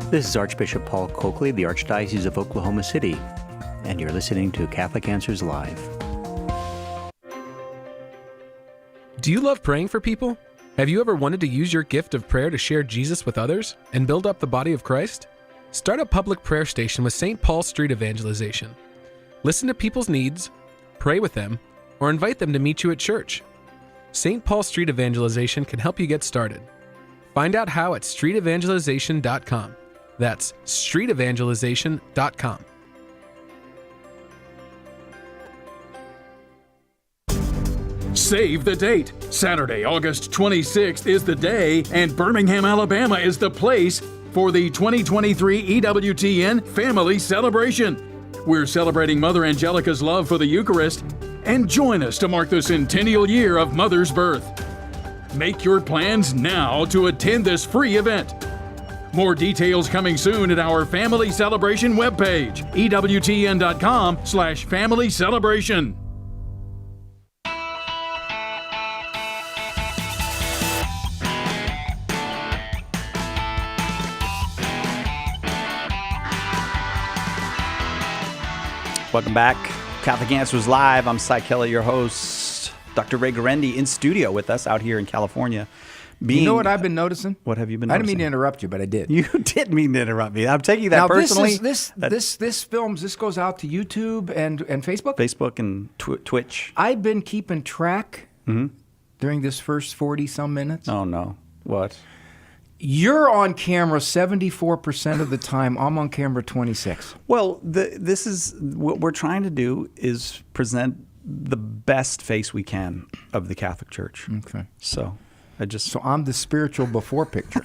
This is Archbishop Paul Coakley, the Archdiocese of Oklahoma City, and you're listening to Catholic Answers Live. Do you love praying for people? Have you ever wanted to use your gift of prayer to share Jesus with others and build up the body of Christ? Start a public prayer station with St. Paul Street Evangelization. Listen to people's needs, pray with them, or invite them to meet you at church. St. Paul Street Evangelization can help you get started. Find out how at streetevangelization.com. That's streetevangelization.com. Save the date. Saturday, August 26th is the day, and Birmingham, Alabama is the place for the 2023 EWTN Family Celebration. We're celebrating Mother Angelica's love for the Eucharist, and join us to mark the centennial year of Mother's birth. Make your plans now to attend this free event. More details coming soon at our Family Celebration webpage, EWTN.com/Family Celebration. Welcome back. Catholic Answers Live. I'm Cy Kelly, your host. Dr. Ray Guarendi in studio with us out here in California. You know what I've been noticing? What have you been I noticing? didn't mean to interrupt you, but I did. You did mean to interrupt me. I'm taking that now, personally. This goes out to YouTube and Facebook? Facebook and Twitch. I've been keeping track during this first 40-some minutes. Oh, no. What? You're on camera 74% of the time. I'm on camera 26%. Well, this is what we're trying to do is present the best face we can of the Catholic Church. Okay. So I'm the spiritual before picture.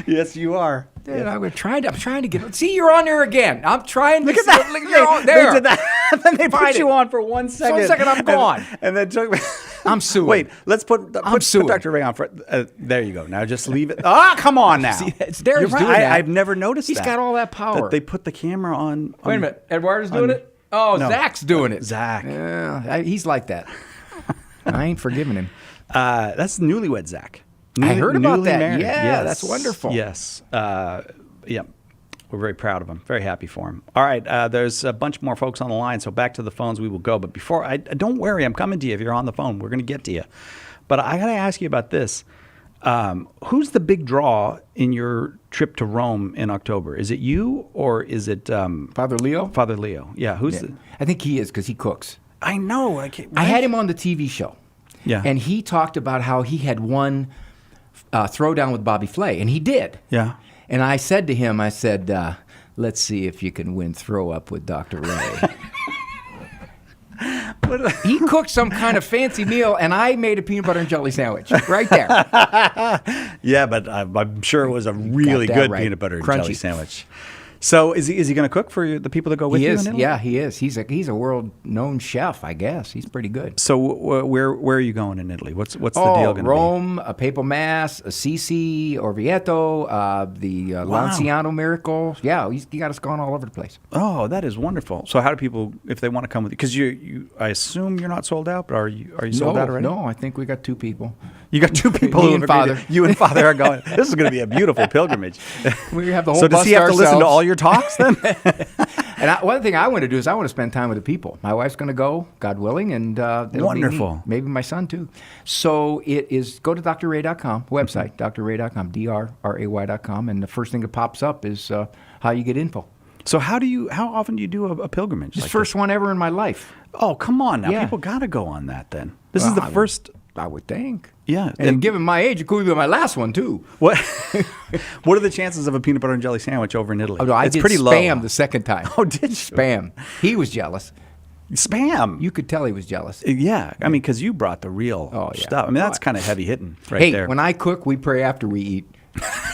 Yes, you are. Dude, I'm trying to get. See, you're on there again. I'm trying to. Look at that. You're on there. They did that. Then they put you on for 1 second. 1 second, I'm gone. And then took me. I'm suing. Wait, let's put Dr. Ray on for. There you go. Now just leave it. Come on now. See, it's Darius doing that. I've never noticed He's got all that power. That they put the camera on. Wait a minute. Eduardo's doing it? Oh, no. Zach's doing it. Zach. Yeah, he's like that. I ain't forgiving him. That's newlywed Zach. I heard about that. Married. Yeah, yes. that's wonderful. Yes. Yeah. We're very proud of him. Very happy for him. All right. There's a bunch more folks on the line, so back to the phones we will go. But before, don't worry. I'm coming to you if you're on the phone. We're going to get to you. But I got to ask you about this. Who's the big draw in your trip to Rome in October? Is it you or is it Father Leo? Father Leo. Yeah. I think he is because he cooks. I know. I had him on the TV show. Yeah. And he talked about how he had won Throwdown with Bobby Flay, and he did. Yeah. And I said to him, let's see if you can win Throw Up with Dr. Ray. He cooked some kind of fancy meal, and I made a peanut butter and jelly sandwich right there. Yeah, but I'm sure it was a really good peanut butter and jelly sandwich. So is he going to cook for the people that go with you? He is. Yeah, he is. He's a world-known chef, I guess. He's pretty good. So where are you going in Italy? What's the deal going to be? Rome, a Papal Mass, Assisi, Orvieto, the Lanciano Miracle. Yeah, he got us going all over the place. Oh, that is wonderful. So how do people, if they want to come with you? Because I assume you're not sold out, but are you sold out already? No, I think we got 2 people. You got 2 people. Me and Father. You and Father are going. This is going to be a beautiful pilgrimage. We have the whole So bus does he have to listen to all your your talks then? And one thing I want to do is I want to spend time with the people. My wife's going to go, God willing, and it'll be Wonderful. neat. Maybe my son too. So it is, go to drray.com, website, drray.com, drray.com, and the first thing that pops up is how you get info. So how often do you do a pilgrimage? It's the like first one ever in my life. Oh, come on now. Yeah. People got to go on that then. This Well, is the I would- first. I would think. Yeah. And given my age, it could be my last one too. What What are the chances of a peanut butter and jelly sandwich over in Italy? Oh, no, I it's did pretty Spam low. the second time. Oh, did you? Spam. He was jealous. Spam. You could tell he was jealous. Yeah. I mean, because you brought the real stuff. I mean, that's kind of heavy hitting right hey, there. when I cook, we pray after we eat.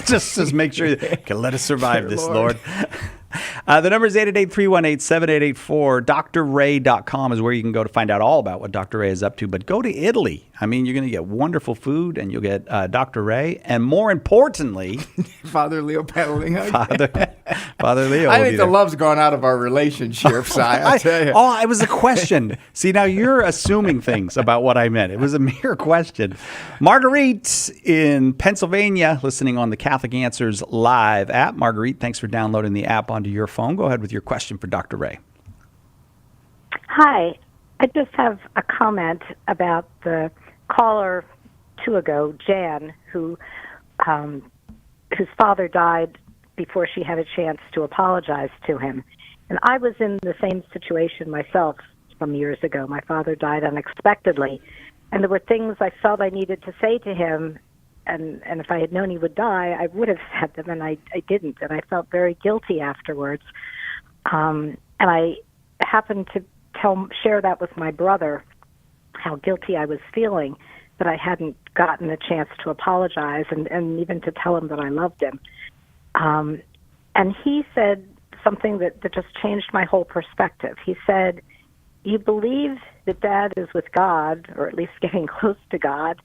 just make sure you can let us survive Dear this, Lord. Lord. The number is 888-318-7884. drray.com is where you can go to find out all about what Dr. Ray is up to. But go to Italy. I mean, you're going to get wonderful food, and you'll get Dr. Ray, and more importantly, Father Leo paddling. Father Leo. I will think be the there. love's gone out of our relationship, Si. I tell you. Oh, it was a question. See, now you're assuming things about what I meant. It was a mere question. Marguerite in Pennsylvania, listening on the Catholic Answers Live app. Marguerite, thanks for downloading the app onto your phone. Go ahead with your question for Dr. Ray. Hi. I just have a comment about the caller 2 ago, Jan, whose father died before she had a chance to apologize to him. And I was in the same situation myself some years ago. My father died unexpectedly, and there were things I felt I needed to say to him, and if I had known he would die, I would have said them, and I didn't, and I felt very guilty afterwards. And I happened to share that with my brother, how guilty I was feeling, that I hadn't gotten a chance to apologize and even to tell him that I loved him. And he said something that just changed my whole perspective. He said, you believe that Dad is with God, or at least getting close to God,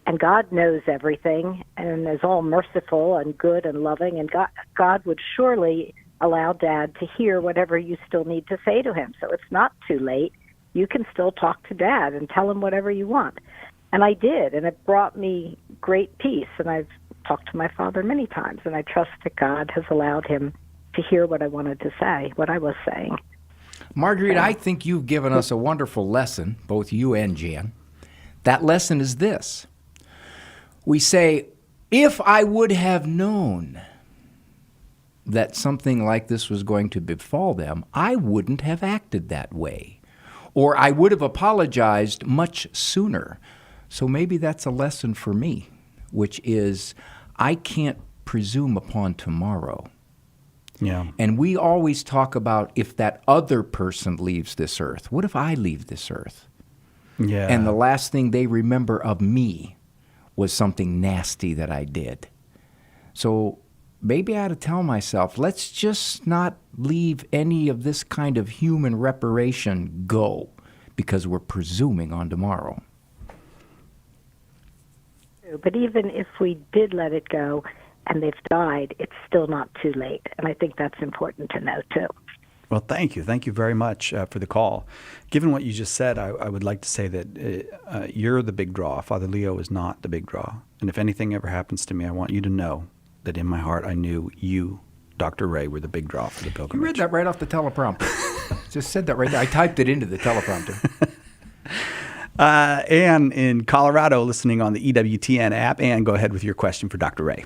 and God knows everything and is all merciful and good and loving, and God would surely allow Dad to hear whatever you still need to say to him. So it's not too late. You can still talk to Dad and tell him whatever you want. And I did, and it brought me great peace. And I've talked to my father many times, and I trust that God has allowed him to hear what I wanted to say, what I was saying. Marguerite, I think you've given us a wonderful lesson, both you and Jan. That lesson is this. We say, if I would have known that something like this was going to befall them, I wouldn't have acted that way. Or I would have apologized much sooner. So maybe that's a lesson for me, which is I can't presume upon tomorrow. Yeah. And we always talk about if that other person leaves this earth. What if I leave this earth? Yeah. And the last thing they remember of me was something nasty that I did. So maybe I ought to tell myself, let's just not leave any of this kind of human reparation go because we're presuming on tomorrow. But even if we did let it go and they've died, it's still not too late. And I think that's important to know, too. Well, thank you. Thank you very much for the call. Given what you just said, I would like to say that you're the big draw. Father Leo is not the big draw. And if anything ever happens to me, I want you to know that in my heart I knew you, Dr. Ray, were the big draw for the You pilgrimage. read that right off the teleprompter. Just said that right there. I typed it into the teleprompter. Ann in Colorado, listening on the EWTN app. Ann, go ahead with your question for Dr. Ray.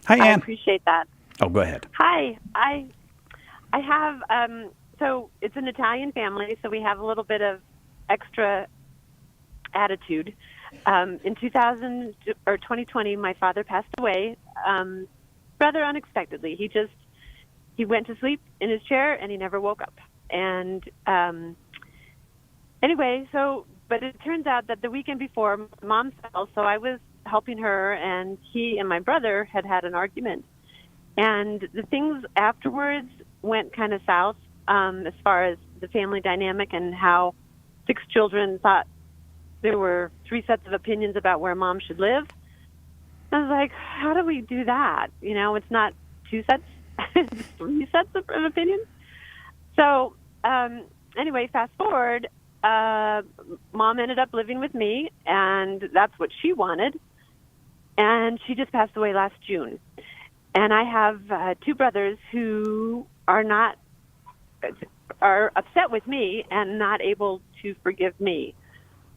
Hi, I Ann. appreciate that. Oh, go ahead. Hi, I have so it's an Italian family, so we have a little bit of extra attitude. In 2020, my father passed away rather unexpectedly. He went to sleep in his chair and he never woke up. And anyway, but it turns out that the weekend before, Mom fell, so I was helping her, and he and my brother had an argument. And the things afterwards went kind of south as far as the family dynamic and how 6 children thought there were 3 sets of opinions about where Mom should live. I was like, how do we do that? You know, it's not 2 sets, it's 3 sets of opinions. So anyway, fast forward, Mom ended up living with me, and that's what she wanted. And she just passed away last June. And I have 2 brothers who are upset with me and not able to forgive me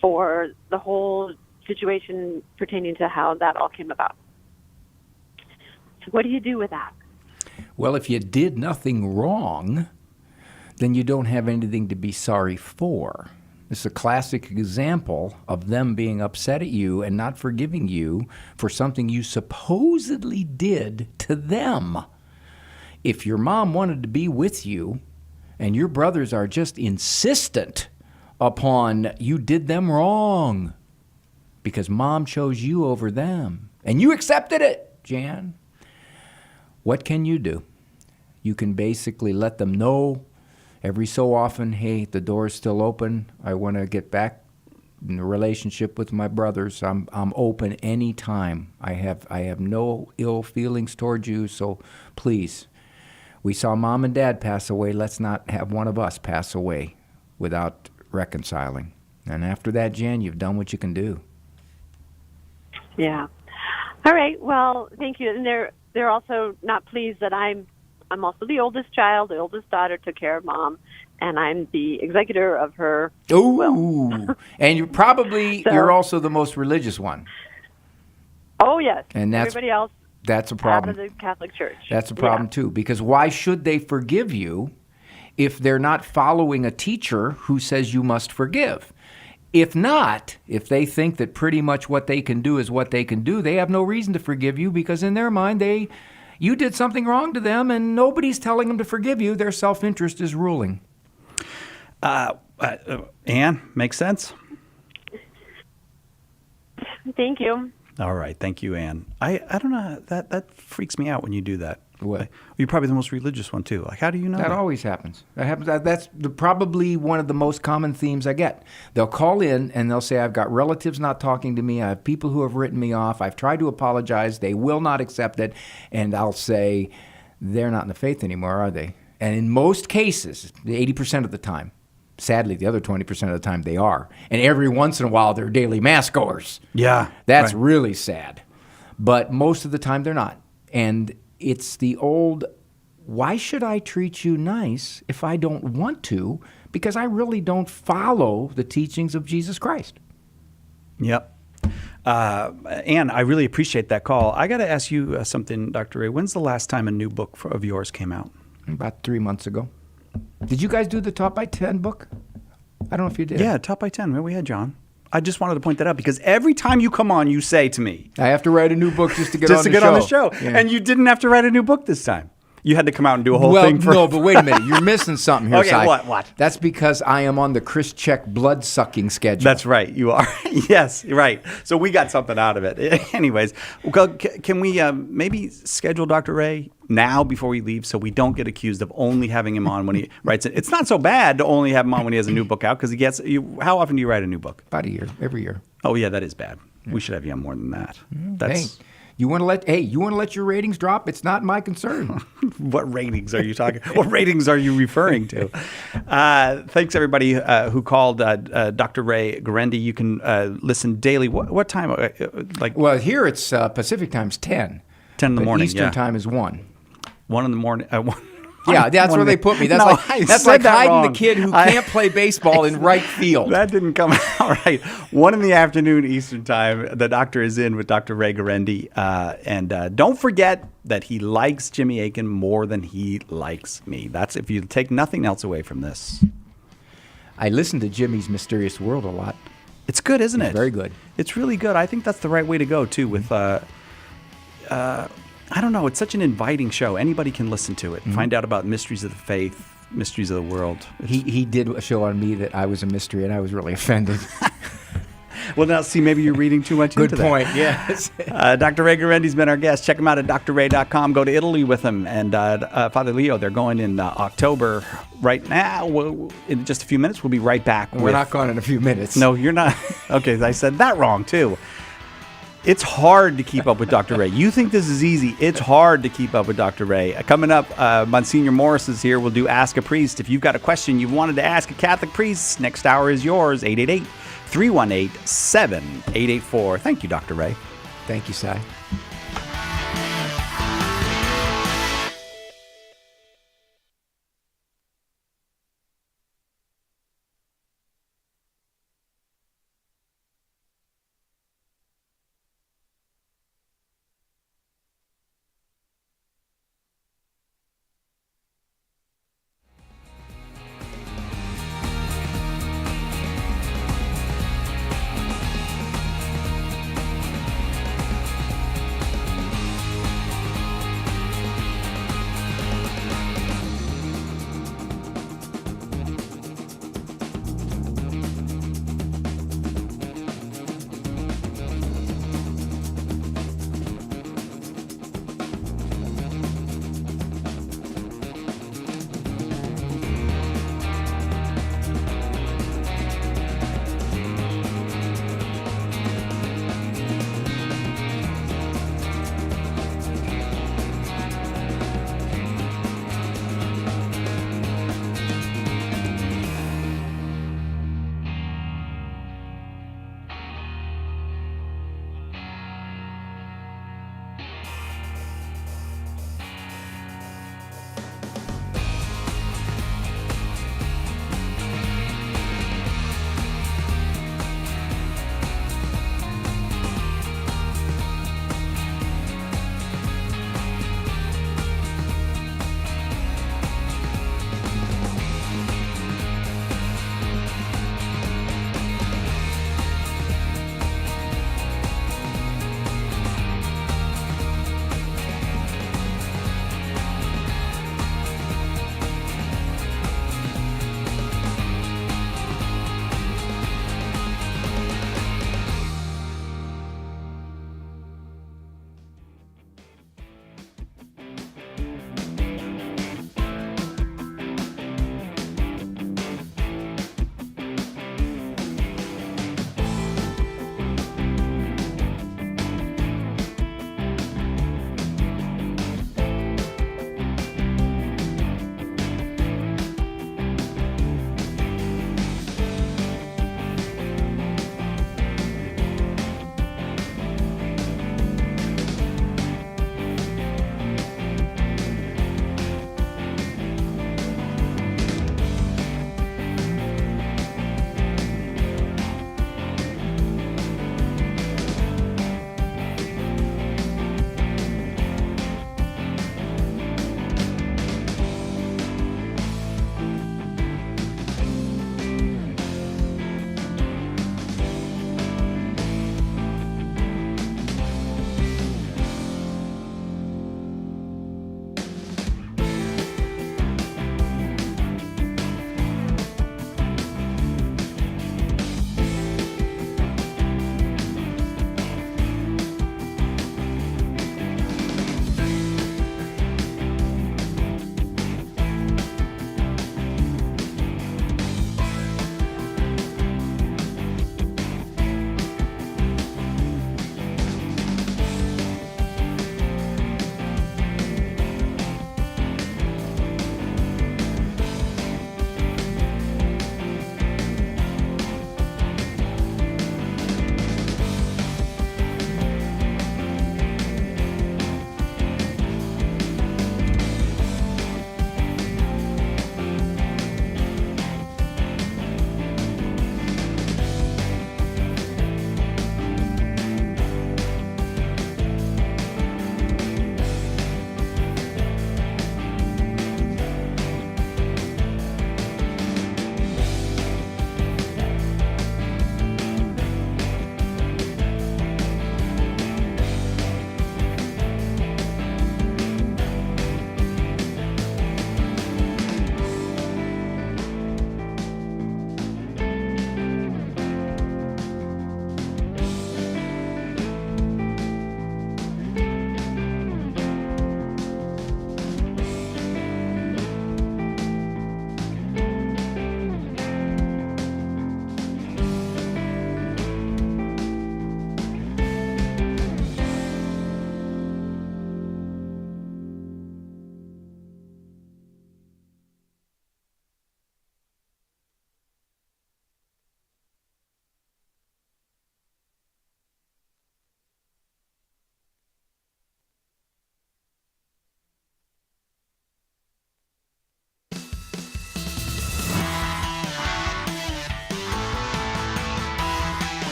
for the whole situation pertaining to how that all came about. So what do you do with that? Well, if you did nothing wrong, then you don't have anything to be sorry for. This is a classic example of them being upset at you and not forgiving you for something you supposedly did to them. If your mom wanted to be with you and your brothers are just insistent upon you did them wrong because mom chose you over them and you accepted it, Jan, what can you do? You can basically let them know every so often, hey, the door's still open. I want to get back in a relationship with my brothers. I'm open any time. I have no ill feelings toward you, so please. We saw Mom and Dad pass away. Let's not have one of us pass away without reconciling. And after that, Jan, you've done what you can do. Yeah. All right. Well, thank you. And they're also not pleased that I'm also the oldest child. The oldest daughter took care of Mom, and I'm the executor of her will. And you're also the most religious one. Oh, yes. And everybody else that's a problem. Out of the Catholic Church. That's a problem, too, because why should they forgive you if they're not following a teacher who says you must forgive? If not, if they think that pretty much what they can do is what they can do, they have no reason to forgive you because in their mind, you did something wrong to them and nobody's telling them to forgive you. Their self-interest is ruling. Ann, makes sense? Thank you. All right. Thank you, Ann. I don't know. That freaks me out when you do that. What? You're probably the most religious one, too. Like, how do you know that? That always happens. That happens. That's probably one of the most common themes I get. They'll call in and they'll say, I've got relatives not talking to me. I have people who have written me off. I've tried to apologize. They will not accept it. And I'll say, they're not in the faith anymore, are they? And in most cases, 80% of the time, sadly, the other 20% of the time, they are. And every once in a while, they're daily mass goers. Yeah. That's really sad. But most of the time, they're not. And it's the old, why should I treat you nice if I don't want to? Because I really don't follow the teachings of Jesus Christ. Yep. Ann, I really appreciate that call. I got to ask you something, Dr. Ray. When's the last time a new book of yours came out? About 3 months ago. Did you guys do the Top by 10 book? I don't know if you did. Yeah, Top by 10. We had John. I just wanted to point that out because every time you come on, you say to me, I have to write a new book just to get on the show. Yeah. And you didn't have to write a new book this time. You had to come out and do a whole thing for... No, but wait a minute. You're missing something here, Okay, Si. what? That's because I am on the Chris Check blood-sucking schedule. That's right. You are. Yes, right. So we got something out of it. Anyways, well, can we maybe schedule Dr. Ray now before we leave so we don't get accused of only having him on when he writes it? It's not so bad to only have him on when he has a new book out because he gets... How often do you write a new book? About a year. Every year. Oh, yeah, that is bad. Yeah. We should have you on more than that. That's... Hey. You want to let your ratings drop? It's not my concern. What ratings are you talking? What ratings are you referring to? Thanks everybody who called Dr. Ray Guarendi. You can listen daily. What time? Well, here it's Pacific time's 10. 10 in the morning. Eastern time is 1. 1 in the morning. Yeah, that's where they put me. That's like hiding the kid who can't play baseball in right field. That didn't come out right. 1 in the afternoon Eastern time. The doctor is in with Dr. Ray Guarendi. And don't forget that he likes Jimmy Akin more than he likes me. That's if you take nothing else away from this. I listen to Jimmy's Mysterious World a lot. It's good, isn't it? Very good. It's really good. I think that's the right way to go, too, with... I don't know. It's such an inviting show. Anybody can listen to it and find out about mysteries of the faith, mysteries of the world. He did a show on me that I was a mystery, and I was really offended. Well, now, see, maybe you're reading too much into that. Good point, yes. Dr. Ray Guarendi's been our guest. Check him out at drray.com. Go to Italy with him. And Father Leo, they're going in October right now. In just a few minutes, we'll be right back. We're not going in a few minutes. No, you're not. Okay, I said that wrong, too. It's hard to keep up with Dr. Ray. You think this is easy. It's hard to keep up with Dr. Ray. Coming up, Monsignor Morris is here. We'll do Ask a Priest. If you've got a question you've wanted to ask a Catholic priest, next hour is yours, 888-318-7884. Thank you, Dr. Ray. Thank you, Si.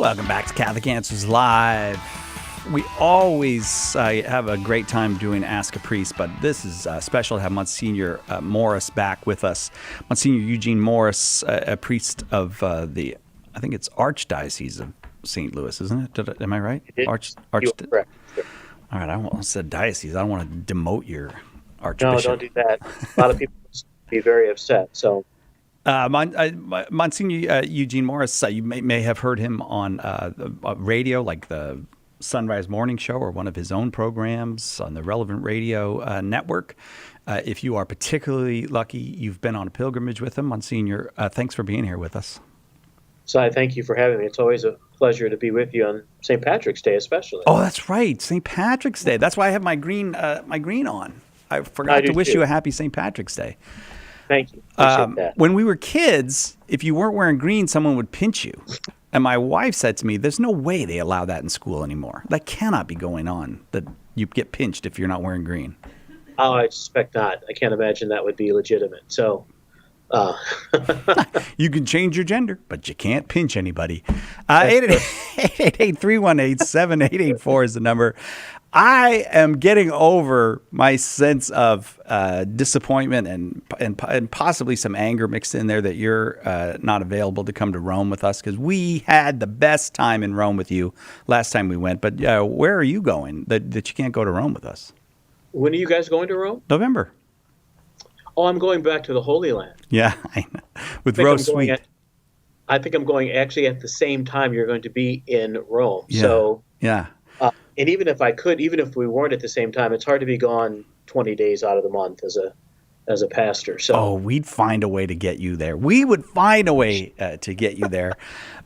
Welcome back to Catholic Answers Live. We always have a great time doing Ask a Priest, but this is special to have Monsignor Morris back with us. Monsignor Eugene Morris, a priest of I think it's Archdiocese of St. Louis, isn't it? Am I right? You're correct. All right, I almost said diocese. I don't want to demote your No, archbishop. don't do that. A lot of people be very upset. So, Monsignor Eugene Morris, you may have heard him on radio, like the Sunrise Morning Show, or one of his own programs on the Relevant Radio Network. If you are particularly lucky, you've been on a pilgrimage with him. Monsignor, thanks for being here with us. So I thank you for having me. It's always a pleasure to be with you on St. Patrick's Day, especially. Oh, that's right, St. Patrick's Day. That's why I have my green on. I forgot to wish you a happy St. Patrick's Day. Thank you. Appreciate that. When we were kids, if you weren't wearing green, someone would pinch you. And my wife said to me, there's no way they allow that in school anymore. That cannot be going on, that you get pinched if you're not wearing green. Oh, I suspect not. I can't imagine that would be legitimate. So, you can change your gender, but you can't pinch anybody. 888-318-7884 is the number. I am getting over my sense of disappointment and possibly some anger mixed in there that you're not available to come to Rome with us, because we had the best time in Rome with you last time we went. But where are you going that you can't go to Rome with us? when are you guys going to Rome? November. Oh, I'm going back to the Holy Land. Yeah, I know. With Rose Sweet. I think I'm going actually at the same time you're going to be in Rome. Yeah. So, yeah. And even if we weren't at the same time, it's hard to be gone 20 days out of the month as a pastor. So, we'd find a way to get you there. We would find a way to get you there.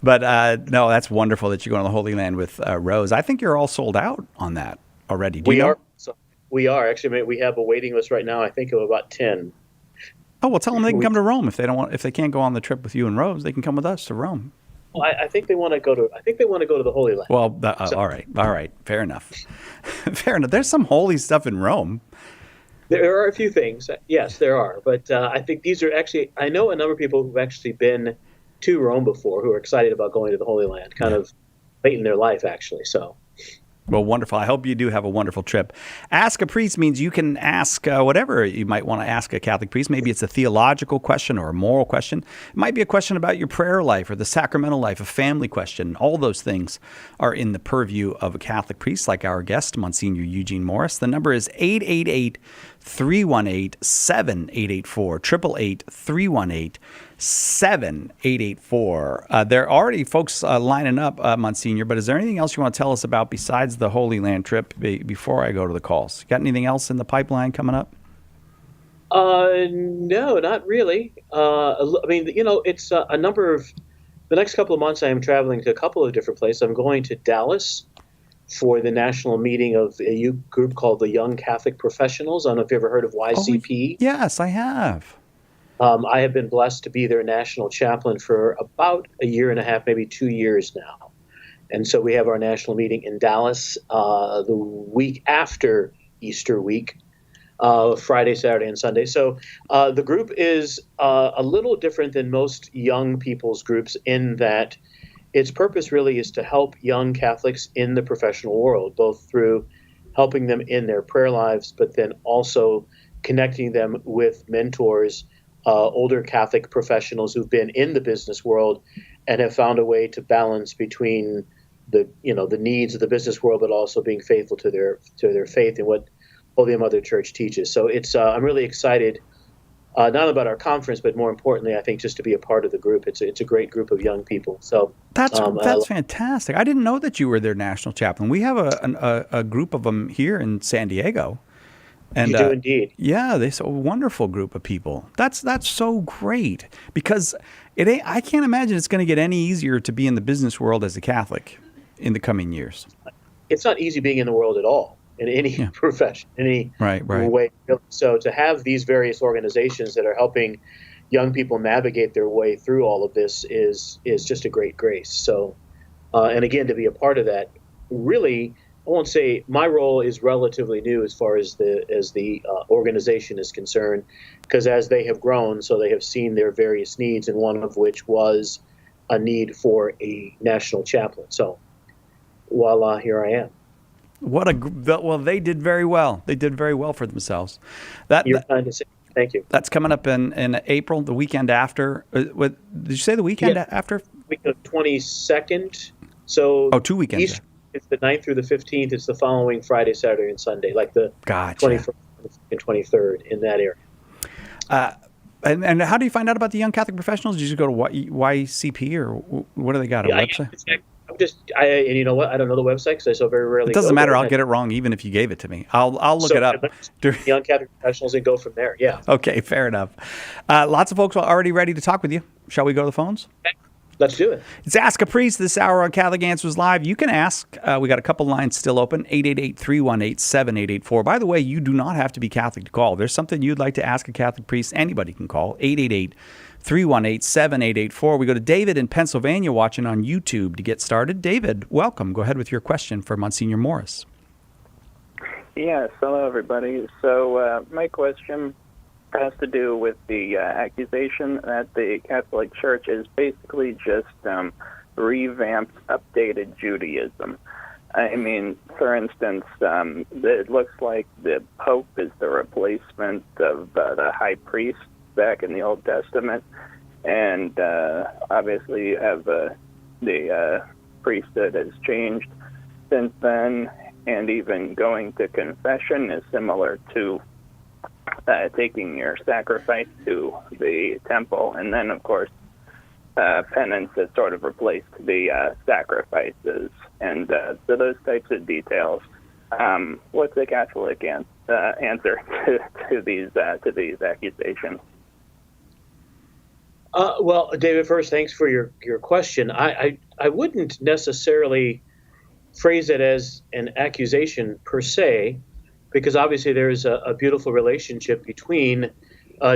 But no, that's wonderful that you're going to the Holy Land with Rose. I think you're all sold out on that already. Do you know? We are actually. We have a waiting list right now. I think of about 10. Oh, well, tell them they can come to Rome if they can't go on the trip with you and Rose. They can come with us to Rome. Well, I think they want to go to. I think they want to go to the Holy Land. Well, all right, fair enough. Fair enough. There's some holy stuff in Rome. There are a few things. Yes, there are. But I think these are actually. I know a number of people who've actually been to Rome before who are excited about going to the Holy Land. Kind of late in their life, actually. So. Well, wonderful. I hope you do have a wonderful trip. Ask a Priest means you can ask whatever you might want to ask a Catholic priest. Maybe it's a theological question or a moral question. It might be a question about your prayer life or the sacramental life, a family question. All those things are in the purview of a Catholic priest like our guest, Monsignor Eugene Morris. The number is 888-318-7884, 888-318-7884. There are already folks lining up, Monsignor, but is there anything else you want to tell us about besides the Holy Land trip before I go to the calls? Got anything else in the pipeline coming up? No, not really. I mean, it's a number of the next couple of months. I am traveling to a couple of different places. I'm going to Dallas for the national meeting of a group called the Young Catholic Professionals. I don't know if you've ever heard of YCP. Yes, I have. I have been blessed to be their national chaplain for about a year and a half, maybe 2 years now. And so we have our national meeting in Dallas the week after Easter week, Friday, Saturday, and Sunday. So the group is a little different than most young people's groups in that its purpose really is to help young Catholics in the professional world, both through helping them in their prayer lives, but then also connecting them with mentors, older Catholic professionals who've been in the business world and have found a way to balance between the needs of the business world, but also being faithful to their faith and what Holy Mother Church teaches. So it's I'm really excited, not only about our conference, but more importantly, I think just to be a part of the group. It's a great group of young people. So that's fantastic. I didn't know that you were their national chaplain. We have a group of them here in San Diego. And, you do indeed. Yeah, they're a wonderful group of people. That's so great because I can't imagine it's going to get any easier to be in the business world as a Catholic in the coming years. It's not easy being in the world at all in any profession, any way. So to have these various organizations that are helping young people navigate their way through all of this is just a great grace. So, and again, to be a part of that, really. I won't say my role is relatively new as far as the organization is concerned, because as they have grown, so they have seen their various needs, and one of which was a need for a national chaplain. So, voila, here I am. Well, they did very well. They did very well for themselves. You're kind to say. Thank you. That's coming up in April, the weekend after. Did you say the weekend after? Week of 22nd. So 2 weekends. Easter, it's the 9th through the 15th. It's the following Friday, Saturday, and Sunday, like the 21st and 23rd in that area. And how do you find out about the Young Catholic Professionals? Did you just go to YCP or what do they got? A website? And you know what? I don't know the website because I so very rarely. It doesn't matter. I'll get it wrong even if you gave it to me. I'll look it up. Young Catholic Professionals and go from there. Yeah. Okay, fair enough. Lots of folks are already ready to talk with you. Shall we go to the phones? Okay. Let's do it. It's Ask a Priest this hour on Catholic Answers Live. You can ask. We got a couple lines still open, 888-318-7884. By the way, you do not have to be Catholic to call. If there's something you'd like to ask a Catholic priest, anybody can call, 888-318-7884. We go to David in Pennsylvania watching on YouTube to get started. David, welcome. Go ahead with your question for Monsignor Morris. Yes, hello, everybody. So my question has to do with the accusation that the Catholic Church is basically just revamped, updated Judaism. I mean, for instance, it looks like the Pope is the replacement of the high priest back in the Old Testament, and obviously you have the priesthood has changed since then, and even going to confession is similar to taking your sacrifice to the temple, and then, of course, penance has sort of replaced the sacrifices, and so those types of details. What's the Catholic answer to these accusations? Well, David, first, thanks for your question. I wouldn't necessarily phrase it as an accusation per se, because obviously there is a beautiful relationship between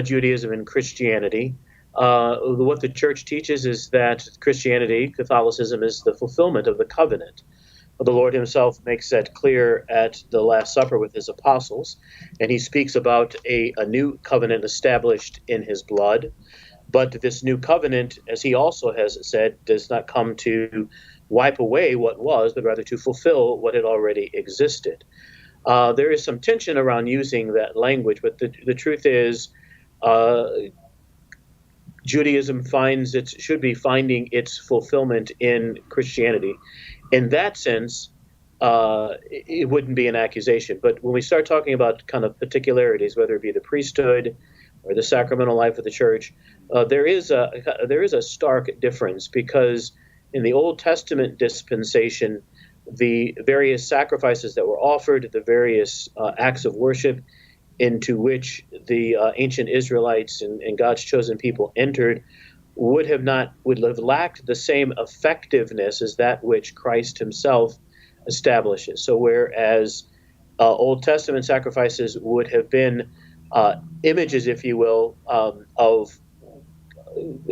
Judaism and Christianity. What the Church teaches is that Christianity, Catholicism, is the fulfillment of the covenant. The Lord himself makes that clear at the Last Supper with his apostles, and he speaks about a new covenant established in his blood. But this new covenant, as he also has said, does not come to wipe away what was, but rather to fulfill what had already existed. There is some tension around using that language, but the truth is Judaism should be finding its fulfillment in Christianity. In that sense, it wouldn't be an accusation. But when we start talking about kind of particularities, whether it be the priesthood or the sacramental life of the Church, there is a stark difference, because in the Old Testament dispensation, the various sacrifices that were offered, the various acts of worship into which the ancient Israelites and God's chosen people entered would have lacked the same effectiveness as that which Christ himself establishes. So whereas Old Testament sacrifices would have been images, if you will, of,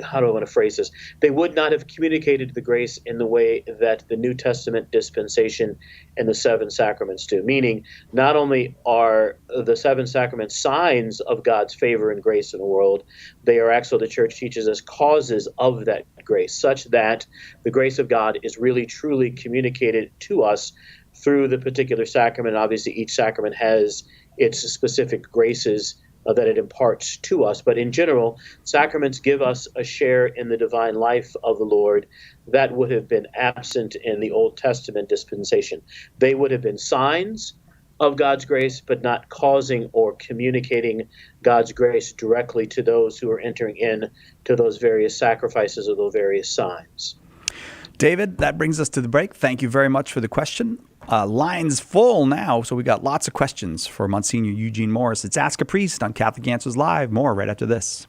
how do I want to phrase this? They would not have communicated the grace in the way that the New Testament dispensation and the seven sacraments do. Meaning, not only are the seven sacraments signs of God's favor and grace in the world, they are actually, the Church teaches us, causes of that grace, such that the grace of God is really truly communicated to us through the particular sacrament. Obviously, each sacrament has its specific graces that it imparts to us. But in general, sacraments give us a share in the divine life of the Lord that would have been absent in the Old Testament dispensation. They would have been signs of God's grace, but not causing or communicating God's grace directly to those who are entering in to those various sacrifices or those various signs. David, that brings us to the break. Thank you very much for the question. Lines full now, so we got lots of questions for Monsignor Eugene Morris. It's Ask a Priest on Catholic Answers Live. More right after this.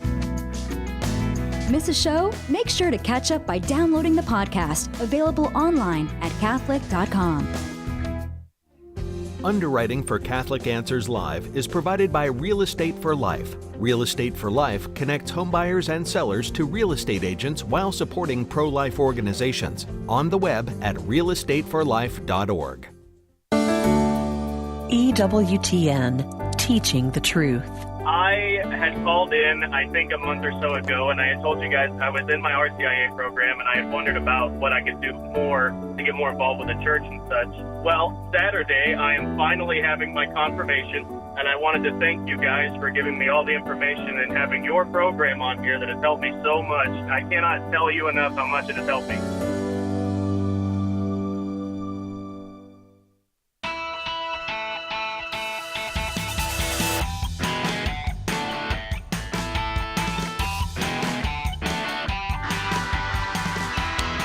Miss a show? Make sure to catch up by downloading the podcast, available online at Catholic.com. Underwriting for Catholic Answers Live is provided by Real Estate for Life. Real Estate for Life connects homebuyers and sellers to real estate agents while supporting pro-life organizations. On the web at realestateforlife.org. EWTN, Teaching the Truth. I had called in, I think, a month or so ago, and I had told you guys I was in my RCIA program, and I had wondered about what I could do more to get more involved with the church and such. Well, Saturday, I am finally having my confirmation, and I wanted to thank you guys for giving me all the information and having your program on here that has helped me so much. I cannot tell you enough how much it has helped me.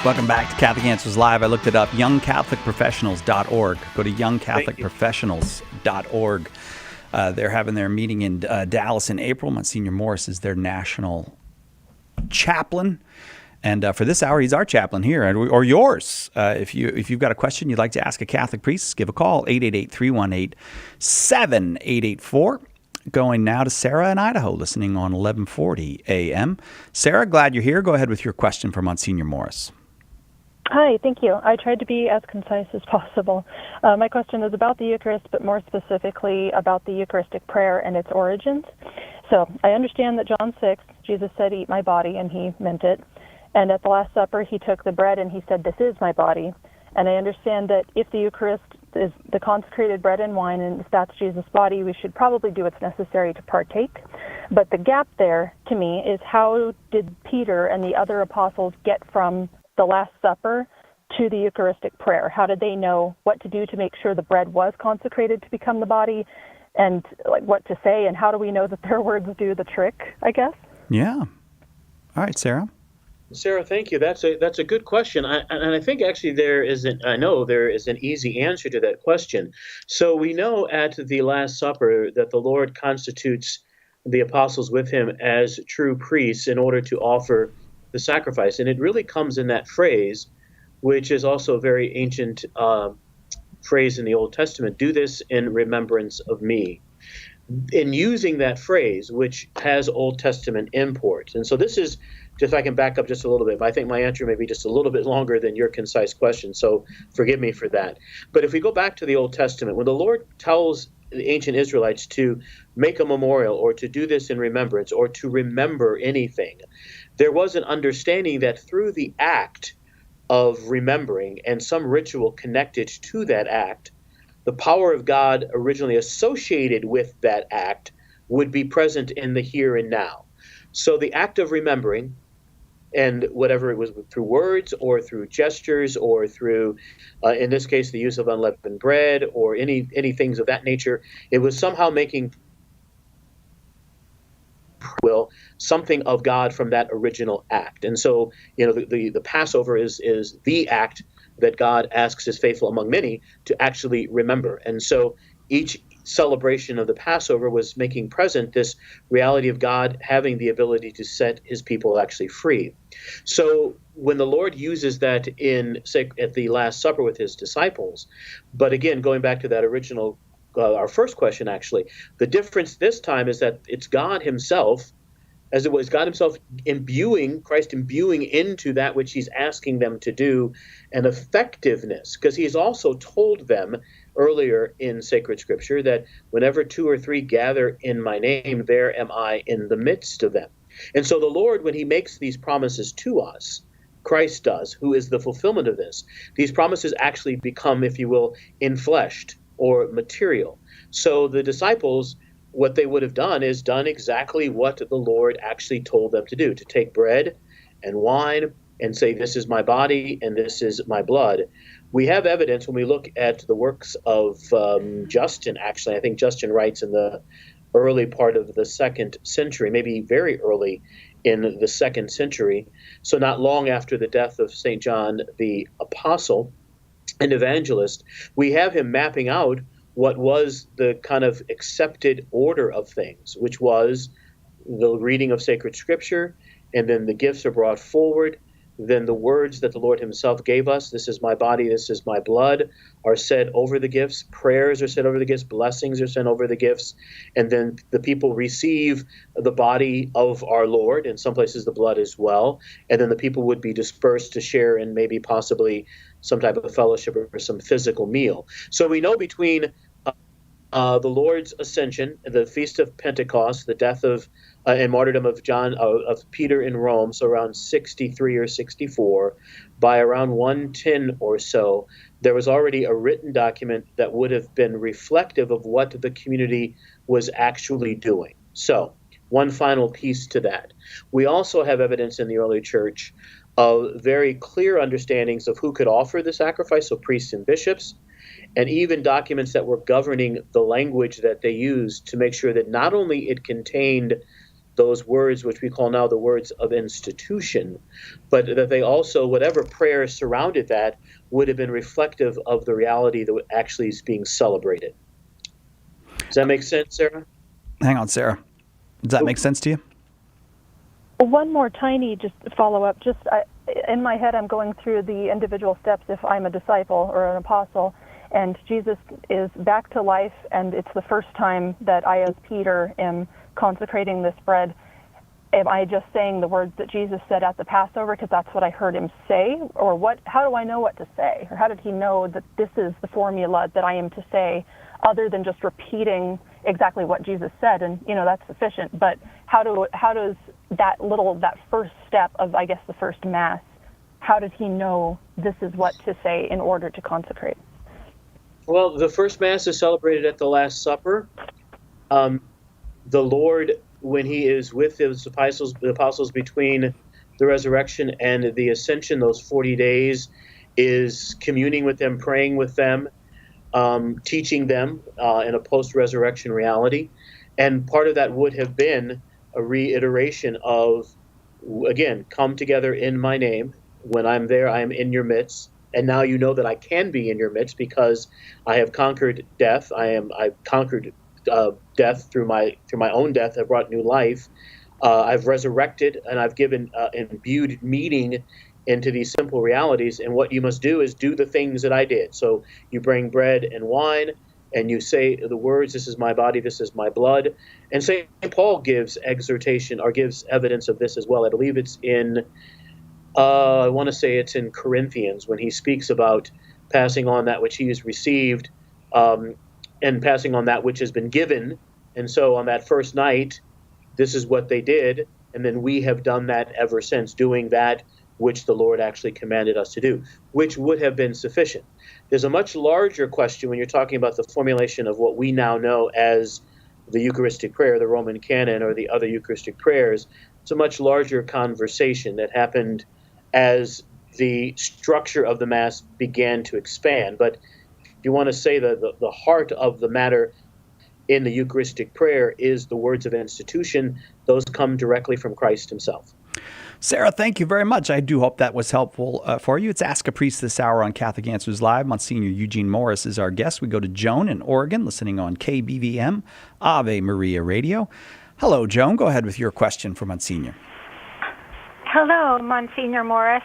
Welcome back to Catholic Answers Live. I looked it up, youngcatholicprofessionals.org. Go to youngcatholicprofessionals.org. They're having their meeting in Dallas in April. Monsignor Morris is their national chaplain. And for this hour, he's our chaplain here, or yours. If you've got a question you'd like to ask a Catholic priest, give a call, 888-318-7884. Going now to Sarah in Idaho, listening on 1140 a.m. Sarah, glad you're here. Go ahead with your question for Monsignor Morris. Hi, thank you. I tried to be as concise as possible. My question is about the Eucharist, but more specifically about the Eucharistic prayer and its origins. So I understand that John 6, Jesus said, "Eat my body," and he meant it. And at the Last Supper, he took the bread and he said, "This is my body." And I understand that if the Eucharist is the consecrated bread and wine, and if that's Jesus' body, we should probably do what's necessary to partake. But the gap there, to me, is how did Peter and the other apostles get from the Last Supper to the Eucharistic prayer? How did they know what to do to make sure the bread was consecrated to become the body, and like what to say, and how do we know that their words do the trick, I guess? Yeah. All right, Sarah. Sarah, thank you. That's a good question, and I think actually there is an easy answer to that question. So we know at the Last Supper that the Lord constitutes the apostles with him as true priests in order to offer the sacrifice, and it really comes in that phrase, which is also a very ancient phrase in the Old Testament: "Do this in remembrance of me." In using that phrase, which has Old Testament import, and so this is. Just if I can back up just a little bit, but I think my answer may be just a little bit longer than your concise question, so forgive me for that. But if we go back to the Old Testament, when the Lord tells the ancient Israelites to make a memorial or to do this in remembrance or to remember anything, there was an understanding that through the act of remembering and some ritual connected to that act, the power of God originally associated with that act would be present in the here and now. So the act of remembering, and whatever it was through words or through gestures or through, in this case, the use of unleavened bread or any things of that nature, it was somehow making something of God from that original act. And so, the Passover is the act that God asks his faithful among many to actually remember. And so each celebration of the Passover was making present this reality of God having the ability to set his people actually free. So when the Lord uses that at the Last Supper with his disciples, but again, going back to that original, our first question actually, the difference this time is that it's God himself, as it was God himself Christ imbuing into that which he's asking them to do an effectiveness, because he's also told them earlier in sacred scripture that whenever 2 or 3 gather in my name, there am I in the midst of them. And so the Lord, when he makes these promises to us, Christ does, who is the fulfillment of this, these promises actually become, if you will, infleshed or material. So the disciples, what they would have done is done exactly what the Lord actually told them to do, to take bread and wine and say, "This is my body and this is my blood." We have evidence when we look at the works of Justin, actually. I think Justin writes in the early part of the 2nd century, maybe very early in the 2nd century, so not long after the death of St. John the Apostle and evangelist. We have him mapping out what was the kind of accepted order of things, which was the reading of sacred scripture, and then the gifts are brought forward. Then the words that the Lord himself gave us, "This is my body, this is my blood," are said over the gifts. Prayers are said over the gifts. Blessings are said over the gifts. And then the people receive the body of our Lord, in some places the blood as well. And then the people would be dispersed to share in maybe possibly some type of fellowship or some physical meal. So we know between the Lord's Ascension, the Feast of Pentecost, the death of and martyrdom of Peter in Rome, so around 63 or 64, by around 110 or so, there was already a written document that would have been reflective of what the community was actually doing. So, one final piece to that. We also have evidence in the early church of very clear understandings of who could offer the sacrifice, so priests and bishops, and even documents that were governing the language that they used to make sure that not only it contained those words, which we call now the words of institution, but that they also, whatever prayers surrounded that, would have been reflective of the reality that actually is being celebrated. Does that make sense, Sarah? Hang on, Sarah. Does that make sense to you? One more tiny just follow-up. In my head, I'm going through the individual steps if I'm a disciple or an apostle, and Jesus is back to life, and it's the first time that I, as Peter, am consecrating this bread. Am I just saying the words that Jesus said at the Passover because that's what I heard him say? Or what? How do I know what to say? Or how did he know that this is the formula that I am to say, other than just repeating exactly what Jesus said? And, that's sufficient. But how does that first step of, I guess, the first Mass, how did he know this is what to say in order to consecrate? Well, the first Mass is celebrated at the Last Supper. The Lord, when he is with the apostles between the resurrection and the ascension, those 40 days, is communing with them, praying with them, teaching them in a post-resurrection reality. And part of that would have been a reiteration of, again, come together in my name. When I'm there, I am in your midst. And now you know that I can be in your midst because I have conquered death. I've conquered death through my own death. I've brought new life. I've resurrected, and I've given imbued meaning into these simple realities. And what you must do is do the things that I did. So you bring bread and wine, and you say the words, "This is my body, this is my blood." And St. Paul gives exhortation or gives evidence of this as well. I believe it's in, I want to say it's in Corinthians, when he speaks about passing on that which he has received, and passing on that which has been given. And so on that first night, this is what they did, and then we have done that ever since, doing that which the Lord actually commanded us to do, which would have been sufficient. There's a much larger question when you're talking about the formulation of what we now know as the Eucharistic prayer, the Roman canon, or the other Eucharistic prayers. It's a much larger conversation that happened as the structure of the Mass began to expand. But if you want to say that the heart of the matter in the Eucharistic prayer is the words of institution, those come directly from Christ himself. Sarah, thank you very much. I do hope that was helpful for you. It's Ask a Priest this hour on Catholic Answers Live. Monsignor Eugene Morris is our guest. We go to Joan in Oregon, listening on KBVM, Ave Maria Radio. Hello, Joan. Go ahead with your question for Monsignor. Hello, Monsignor Morris.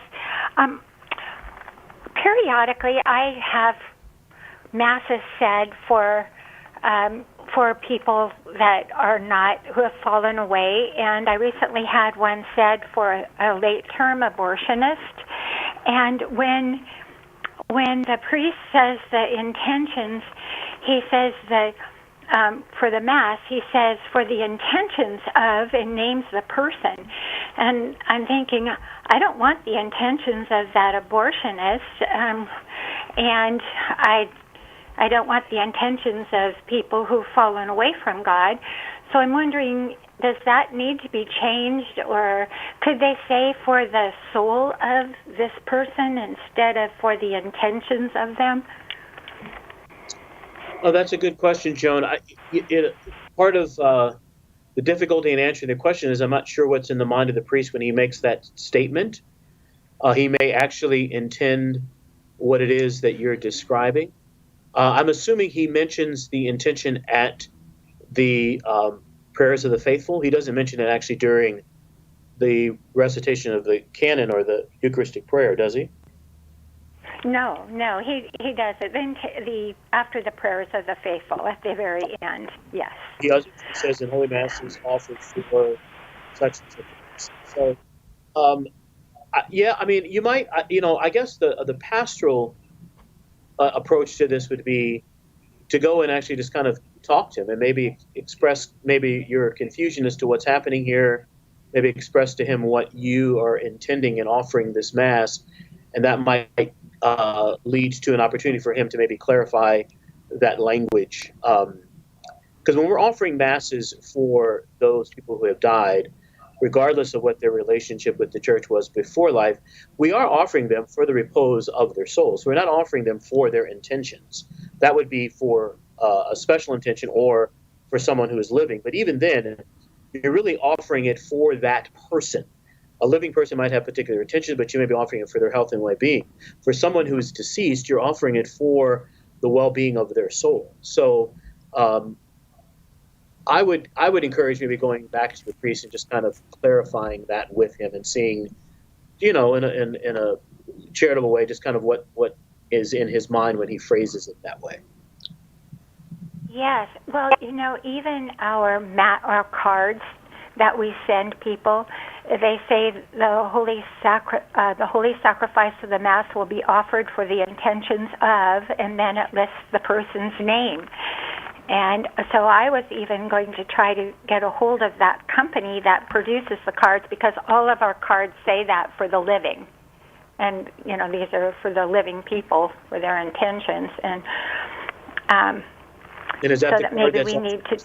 Periodically, I have masses said for people that who have fallen away, and I recently had one said for a late-term abortionist. And when the priest says the intentions, he says that for the Mass, he says for the intentions of, and names the person. And I'm thinking, I don't want the intentions of that abortionist, and I don't want the intentions of people who've fallen away from God. So I'm wondering, does that need to be changed, or could they say for the soul of this person instead of for the intentions of them? Oh, that's a good question, Joan. Part of the difficulty in answering the question is I'm not sure what's in the mind of the priest when he makes that statement. He may actually intend what it is that you're describing. I'm assuming he mentions the intention at the prayers of the faithful. He doesn't mention it actually during the recitation of the canon or the Eucharistic prayer, does he? No, he does it. Then after the prayers of the faithful, at the very end, yes. He says in Holy Masses offered for such and such. So, I mean, you might, I guess the pastoral approach to this would be to go and actually just kind of talk to him and maybe express maybe your confusion as to what's happening here, maybe express to him what you are intending in offering this Mass, and that might lead to an opportunity for him to maybe clarify that language. Because when we're offering Masses for those people who have died, regardless of what their relationship with the church was before life, we are offering them for the repose of their souls. We're not offering them for their intentions. That would be for a special intention or for someone who is living. But even then, you're really offering it for that person. A living person might have particular intentions, but you may be offering it for their health and well-being. For someone who is deceased, you're offering it for the well-being of their soul. So I would encourage maybe going back to the priest and just kind of clarifying that with him and seeing, in a charitable way, just kind of what is in his mind when he phrases it that way. Yes. Well, even our cards that we send people, they say the holy sacrifice of the Mass will be offered for the intentions of, and then it lists the person's name. And so I was even going to try to get a hold of that company that produces the cards, because all of our cards say that for the living. And, these are for the living people, for their intentions. And is that so the that card maybe we need to...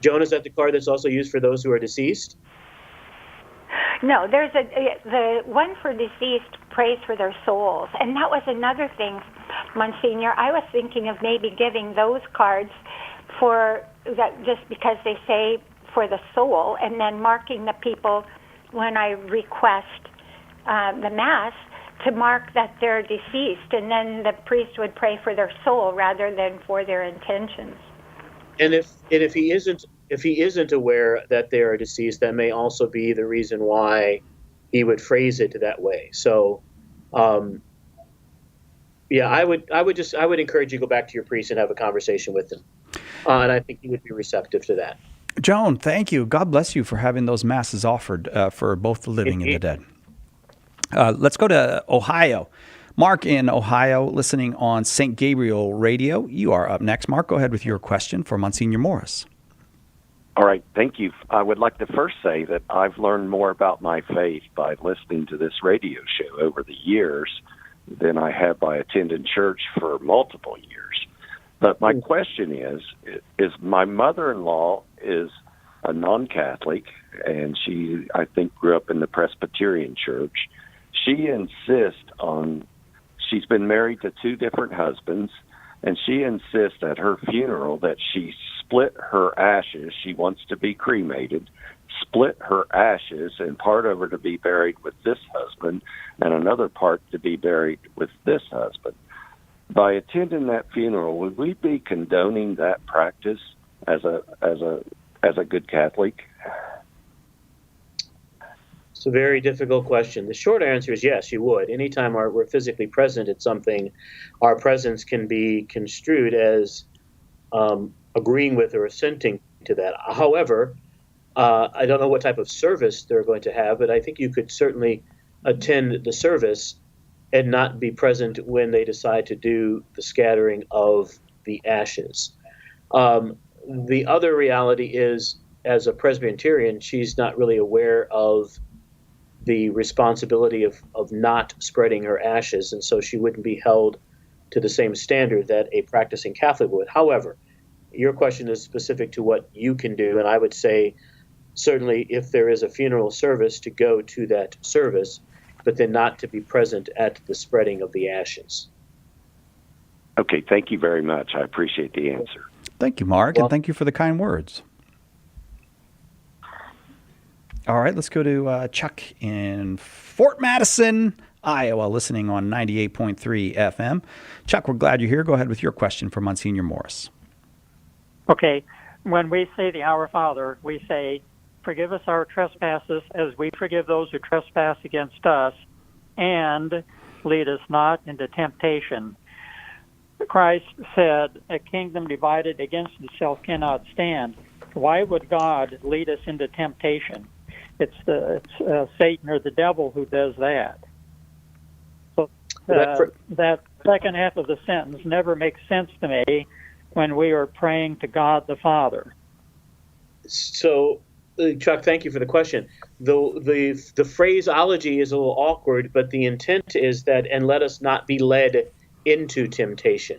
Joan, is that the card that's also used for those who are deceased? No, there's the one for deceased prays for their souls. And that was another thing, Monsignor. I was thinking of maybe giving those cards for that, just because they say for the soul, and then marking the people when I request the Mass to mark that they're deceased, and then the priest would pray for their soul rather than for their intentions. And if he isn't aware that they are deceased, that may also be the reason why he would phrase it that way. So, I would encourage you to go back to your priest and have a conversation with him, and I think he would be receptive to that. Joan, thank you. God bless you for having those Masses offered for both the living and the dead. Let's go to Ohio. Mark in Ohio, listening on St. Gabriel Radio. You are up next. Mark, go ahead with your question for Monsignor Morris. All right, thank you. I would like to first say that I've learned more about my faith by listening to this radio show over the years than I have by attending church for multiple years. But my question is my mother-in-law is a non-Catholic, and she, I think, grew up in the Presbyterian church. She insists on... She's been married to 2 different husbands, and she insists at her funeral that she split her ashes. She wants to be cremated, split her ashes, and part of her to be buried with this husband, and another part to be buried with this husband. By attending that funeral, would we be condoning that practice as a good Catholic? It's a very difficult question. The short answer is yes, you would. Anytime we're physically present at something, our presence can be construed as agreeing with or assenting to that. However, I don't know what type of service they're going to have, but I think you could certainly attend the service and not be present when they decide to do the scattering of the ashes. The other reality is, as a Presbyterian, she's not really aware of the responsibility of not spreading her ashes, and so she wouldn't be held to the same standard that a practicing Catholic would. However, your question is specific to what you can do, and I would say certainly if there is a funeral service, to go to that service, but then not to be present at the spreading of the ashes. Okay, thank you very much. I appreciate the answer. Thank you, Mark, and thank you for the kind words. All right, let's go to Chuck in Fort Madison, Iowa, listening on 98.3 FM. Chuck, we're glad you're here. Go ahead with your question for Monsignor Morris. Okay, when we say the Our Father, we say, forgive us our trespasses as we forgive those who trespass against us, and lead us not into temptation. Christ said, a kingdom divided against itself cannot stand. Why would God lead us into temptation? It's Satan or the devil who does that. So that second half of the sentence never makes sense to me. when we are praying to God the Father? So, Chuck, thank you for the question. The phraseology is a little awkward, but the intent is that, and let us not be led into temptation,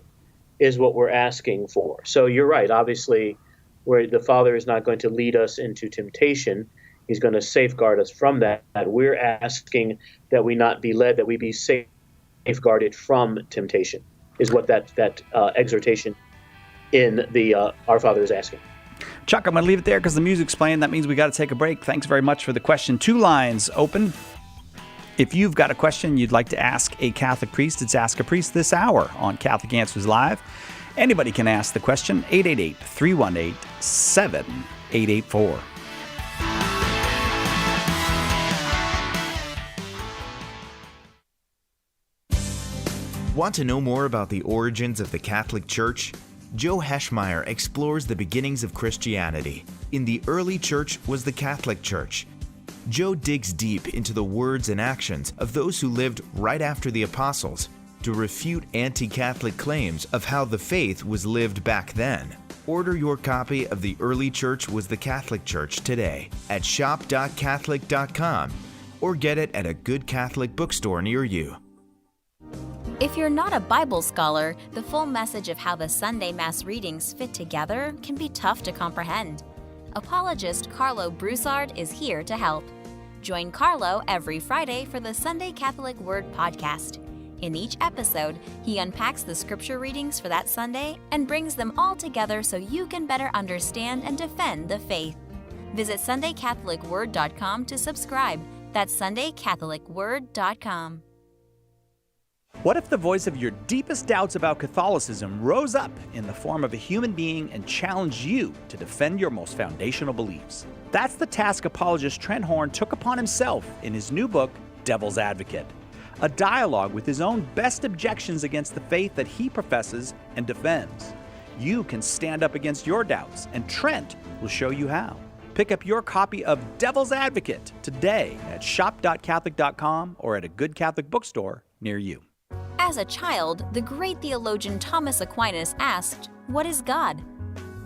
is what we're asking for. So you're right. Obviously, where the Father is not going to lead us into temptation, He's going to safeguard us from that. We're asking that we not be led, that we be safeguarded from temptation, is what that exhortation in the Our Father is asking. Chuck, I'm going to leave it there because the music's playing. That means we got to take a break. Thanks very much for the question. 2 lines open. If you've got a question you'd like to ask a Catholic priest, it's Ask a Priest this hour on Catholic Answers Live. Anybody can ask the question, 888-318-7884. Want to know more about the origins of the Catholic Church? Joe Heschmeyer explores the beginnings of Christianity. In the early church was the Catholic Church. Joe digs deep into the words and actions of those who lived right after the apostles to refute anti-Catholic claims of how the faith was lived back then. Order your copy of The Early Church Was the Catholic Church today at shop.catholic.com or get it at a good Catholic bookstore near you. If you're not a Bible scholar, the full message of how the Sunday Mass readings fit together can be tough to comprehend. Apologist Carlo Broussard is here to help. Join Carlo every Friday for the Sunday Catholic Word podcast. In each episode, he unpacks the scripture readings for that Sunday and brings them all together so you can better understand and defend the faith. Visit SundayCatholicWord.com to subscribe. That's SundayCatholicWord.com. What if the voice of your deepest doubts about Catholicism rose up in the form of a human being and challenged you to defend your most foundational beliefs? That's the task apologist Trent Horn took upon himself in his new book, Devil's Advocate, a dialogue with his own best objections against the faith that he professes and defends. You can stand up against your doubts, and Trent will show you how. Pick up your copy of Devil's Advocate today at shop.catholic.com or at a good Catholic bookstore near you. As a child, the great theologian Thomas Aquinas asked, "What is God?"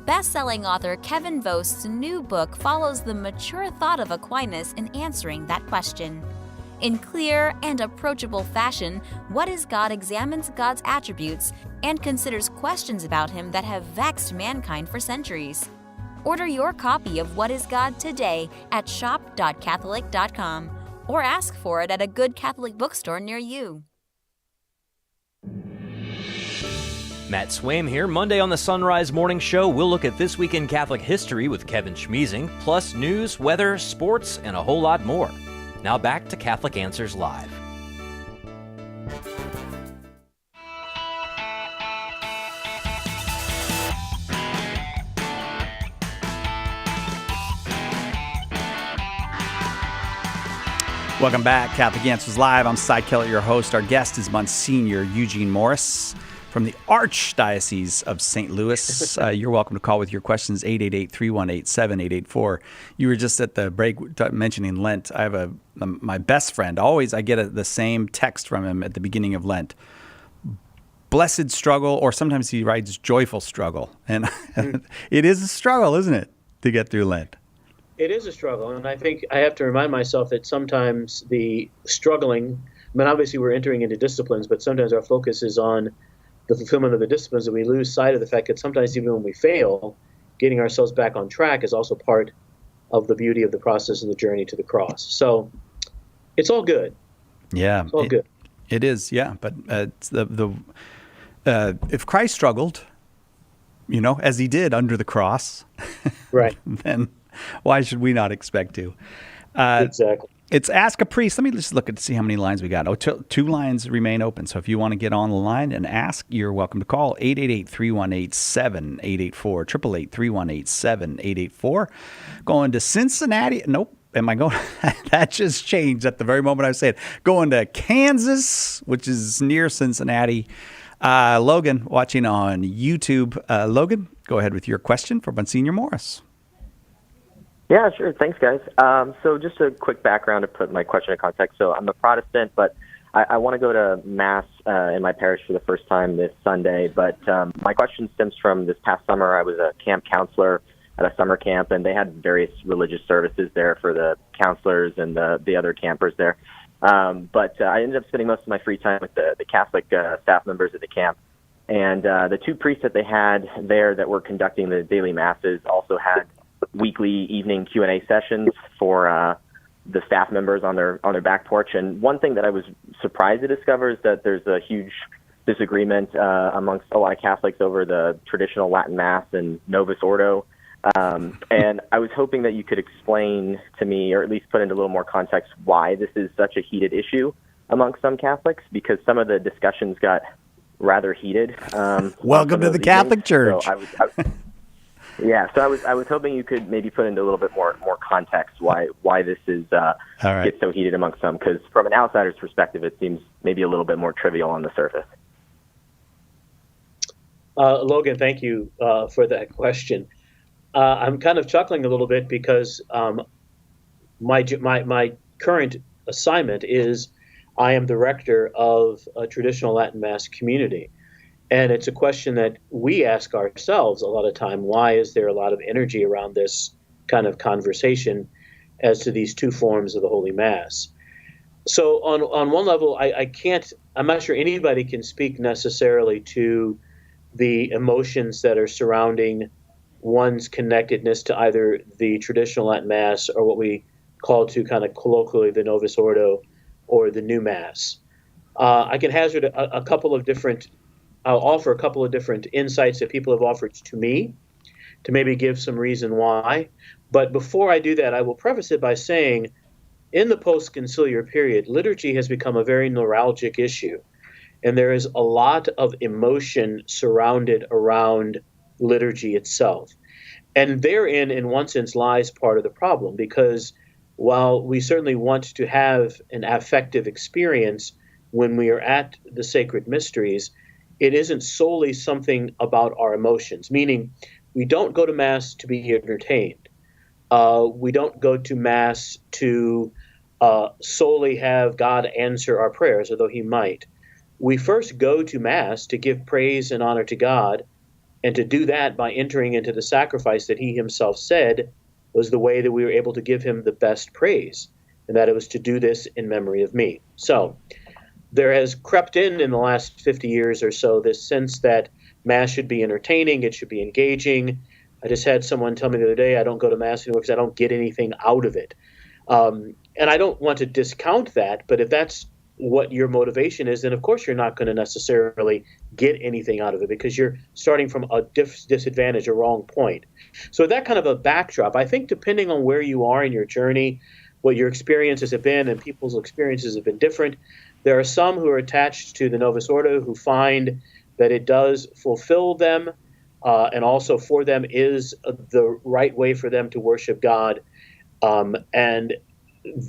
Best-selling author Kevin Vost's new book follows the mature thought of Aquinas in answering that question. In clear and approachable fashion, What is God examines God's attributes and considers questions about Him that have vexed mankind for centuries. Order your copy of What is God today at shop.catholic.com or ask for it at a good Catholic bookstore near you. Matt Swaim here. Monday on the Sunrise Morning Show, we'll look at this week in Catholic history with Kevin Schmiesing, plus news, weather, sports, and a whole lot more. Now back to Catholic Answers Live. Welcome back, Catholic Answers Live. I'm Cy Kellett, your host. Our guest is Monsignor Eugene Morris from the Archdiocese of St. Louis. You're welcome to call with your questions, 888-318-7884. You were just at the break mentioning Lent. I have my best friend. Always I get the same text from him at the beginning of Lent. Blessed struggle, or sometimes he writes joyful struggle. And it is a struggle, isn't it, to get through Lent? It is a struggle, and I think I have to remind myself that sometimes the struggling, I mean, obviously we're entering into disciplines, but sometimes our focus is on the fulfillment of the disciplines, and we lose sight of the fact that sometimes even when we fail, getting ourselves back on track is also part of the beauty of the process and the journey to the cross. So it's all good. Yeah. It's all good. It is, yeah. But it's if Christ struggled, as he did under the cross, right, then why should we not expect to? Exactly. It's Ask a Priest. Let me just look and see how many lines we got. Two lines remain open. So if you want to get on the line and ask, you're welcome to call 888-318-7884, 888-318-7884. Going to Cincinnati. Nope. Am I going? That just changed at the very moment I was saying. Going to Kansas, which is near Cincinnati. Logan, watching on YouTube. Logan, go ahead with your question for Monsignor Morris. Yeah, sure. Thanks, guys. So just a quick background to put my question in context. So I'm a Protestant, but I want to go to Mass in my parish for the first time this Sunday, but my question stems from this past summer. I was a camp counselor at a summer camp, and they had various religious services there for the counselors and the other campers there. But I ended up spending most of my free time with the Catholic staff members at the camp. And the two priests that they had there that were conducting the daily masses also had weekly evening Q&A sessions for the staff members on their back porch. And one thing that I was surprised to discover is that there's a huge disagreement amongst a lot of Catholics over the traditional Latin Mass and Novus Ordo. And I was hoping that you could explain to me, or at least put into a little more context, why this is such a heated issue amongst some Catholics, because some of the discussions got rather heated. Welcome to the Catholic Church. So I was hoping you could maybe put into a little bit more context why this is gets so heated amongst some, because from an outsider's perspective, it seems maybe a little bit more trivial on the surface. Logan, thank you for that question. I'm kind of chuckling a little bit because my current assignment is I am the rector of a traditional Latin Mass community. And it's a question that we ask ourselves a lot of time. Why is there a lot of energy around this kind of conversation as to these two forms of the Holy Mass? So on one level, I'm not sure anybody can speak necessarily to the emotions that are surrounding one's connectedness to either the traditional Latin Mass or what we call to kind of colloquially the Novus Ordo or the New Mass. I can hazard I'll offer a couple of different insights that people have offered to me to maybe give some reason why. But before I do that, I will preface it by saying in the post-conciliar period, liturgy has become a very neuralgic issue. And there is a lot of emotion surrounded around liturgy itself. And therein, in one sense, lies part of the problem, because while we certainly want to have an affective experience when we are at the sacred mysteries, it isn't solely something about our emotions, meaning we don't go to Mass to be entertained. We don't go to Mass to solely have God answer our prayers, although he might. We first go to Mass to give praise and honor to God, and to do that by entering into the sacrifice that he himself said was the way that we were able to give him the best praise, and that it was to do this in memory of me. So there has crept in the last 50 years or so this sense that Mass should be entertaining, it should be engaging. I just had someone tell me the other day, I don't go to Mass anymore because I don't get anything out of it. And I don't want to discount that, but if that's what your motivation is, then of course you're not going to necessarily get anything out of it because you're starting from a disadvantage, a wrong point. So that kind of a backdrop, I think depending on where you are in your journey, what your experiences have been, and people's experiences have been different. There are some who are attached to the Novus Ordo who find that it does fulfill them, and also for them is the right way for them to worship God, and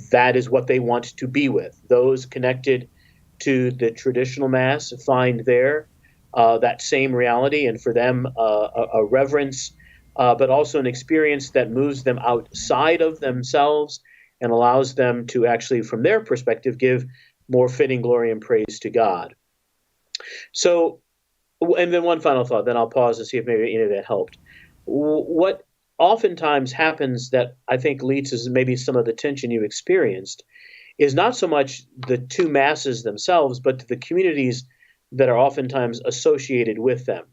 that is what they want to be with. Those connected to the traditional Mass find there that same reality, and for them a reverence, but also an experience that moves them outside of themselves and allows them to actually, from their perspective, give more fitting glory and praise to God. So, and then one final thought, then I'll pause to see if maybe any of that helped. What oftentimes happens that I think leads to maybe some of the tension you experienced is not so much the two Masses themselves, but to the communities that are oftentimes associated with them.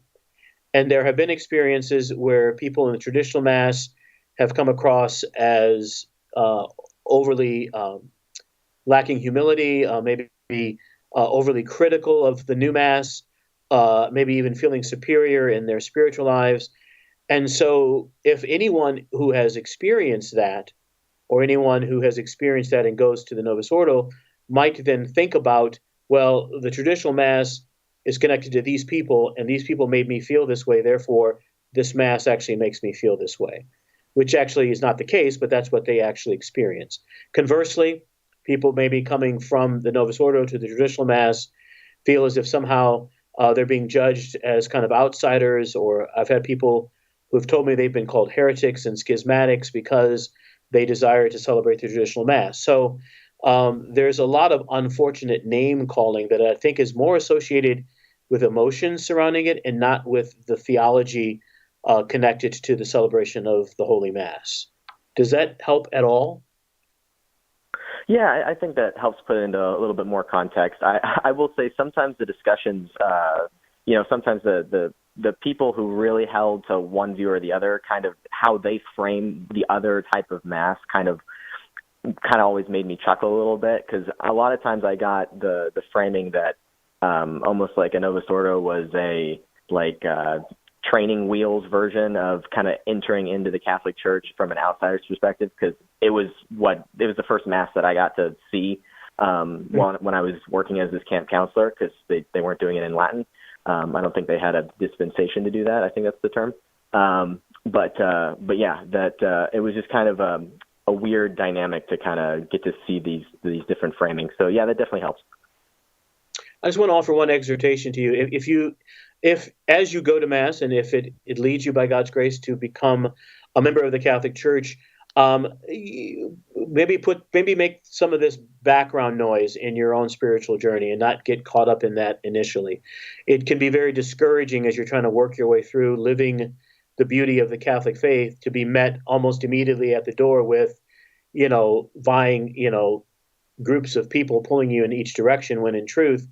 And there have been experiences where people in the traditional Mass have come across as overly lacking humility, maybe overly critical of the new Mass, maybe even feeling superior in their spiritual lives. And so if anyone who has experienced that, or anyone who has experienced that and goes to the Novus Ordo, might then think about, well, the traditional Mass is connected to these people, and these people made me feel this way, therefore this Mass actually makes me feel this way, which actually is not the case, but that's what they actually experience. Conversely, people maybe coming from the Novus Ordo to the traditional Mass feel as if somehow they're being judged as kind of outsiders, or I've had people who've told me they've been called heretics and schismatics because they desire to celebrate the traditional Mass. So there's a lot of unfortunate name calling that I think is more associated with emotions surrounding it and not with the theology connected to the celebration of the Holy Mass. Does that help at all? Yeah, I think that helps put into a little bit more context. I will say sometimes the discussions, sometimes the people who really held to one view or the other, kind of how they frame the other type of Mass kind of always made me chuckle a little bit, because a lot of times I got the framing that almost like a Novus Ordo was a training wheels version of kind of entering into the Catholic Church from an outsider's perspective, because it was the first Mass that I got to see when I was working as this camp counselor, because they weren't doing it in Latin. I don't think they had a dispensation to do that. I think that's the term. But yeah, that it was just kind of a weird dynamic to kind of get to see these different framings. So yeah, that definitely helps. I just want to offer one exhortation to you. If as you go to Mass, and if it leads you by God's grace to become a member of the Catholic Church, maybe make some of this background noise in your own spiritual journey and not get caught up in that initially. It can be very discouraging as you're trying to work your way through living the beauty of the Catholic faith to be met almost immediately at the door with, vying, groups of people pulling you in each direction, when in truth,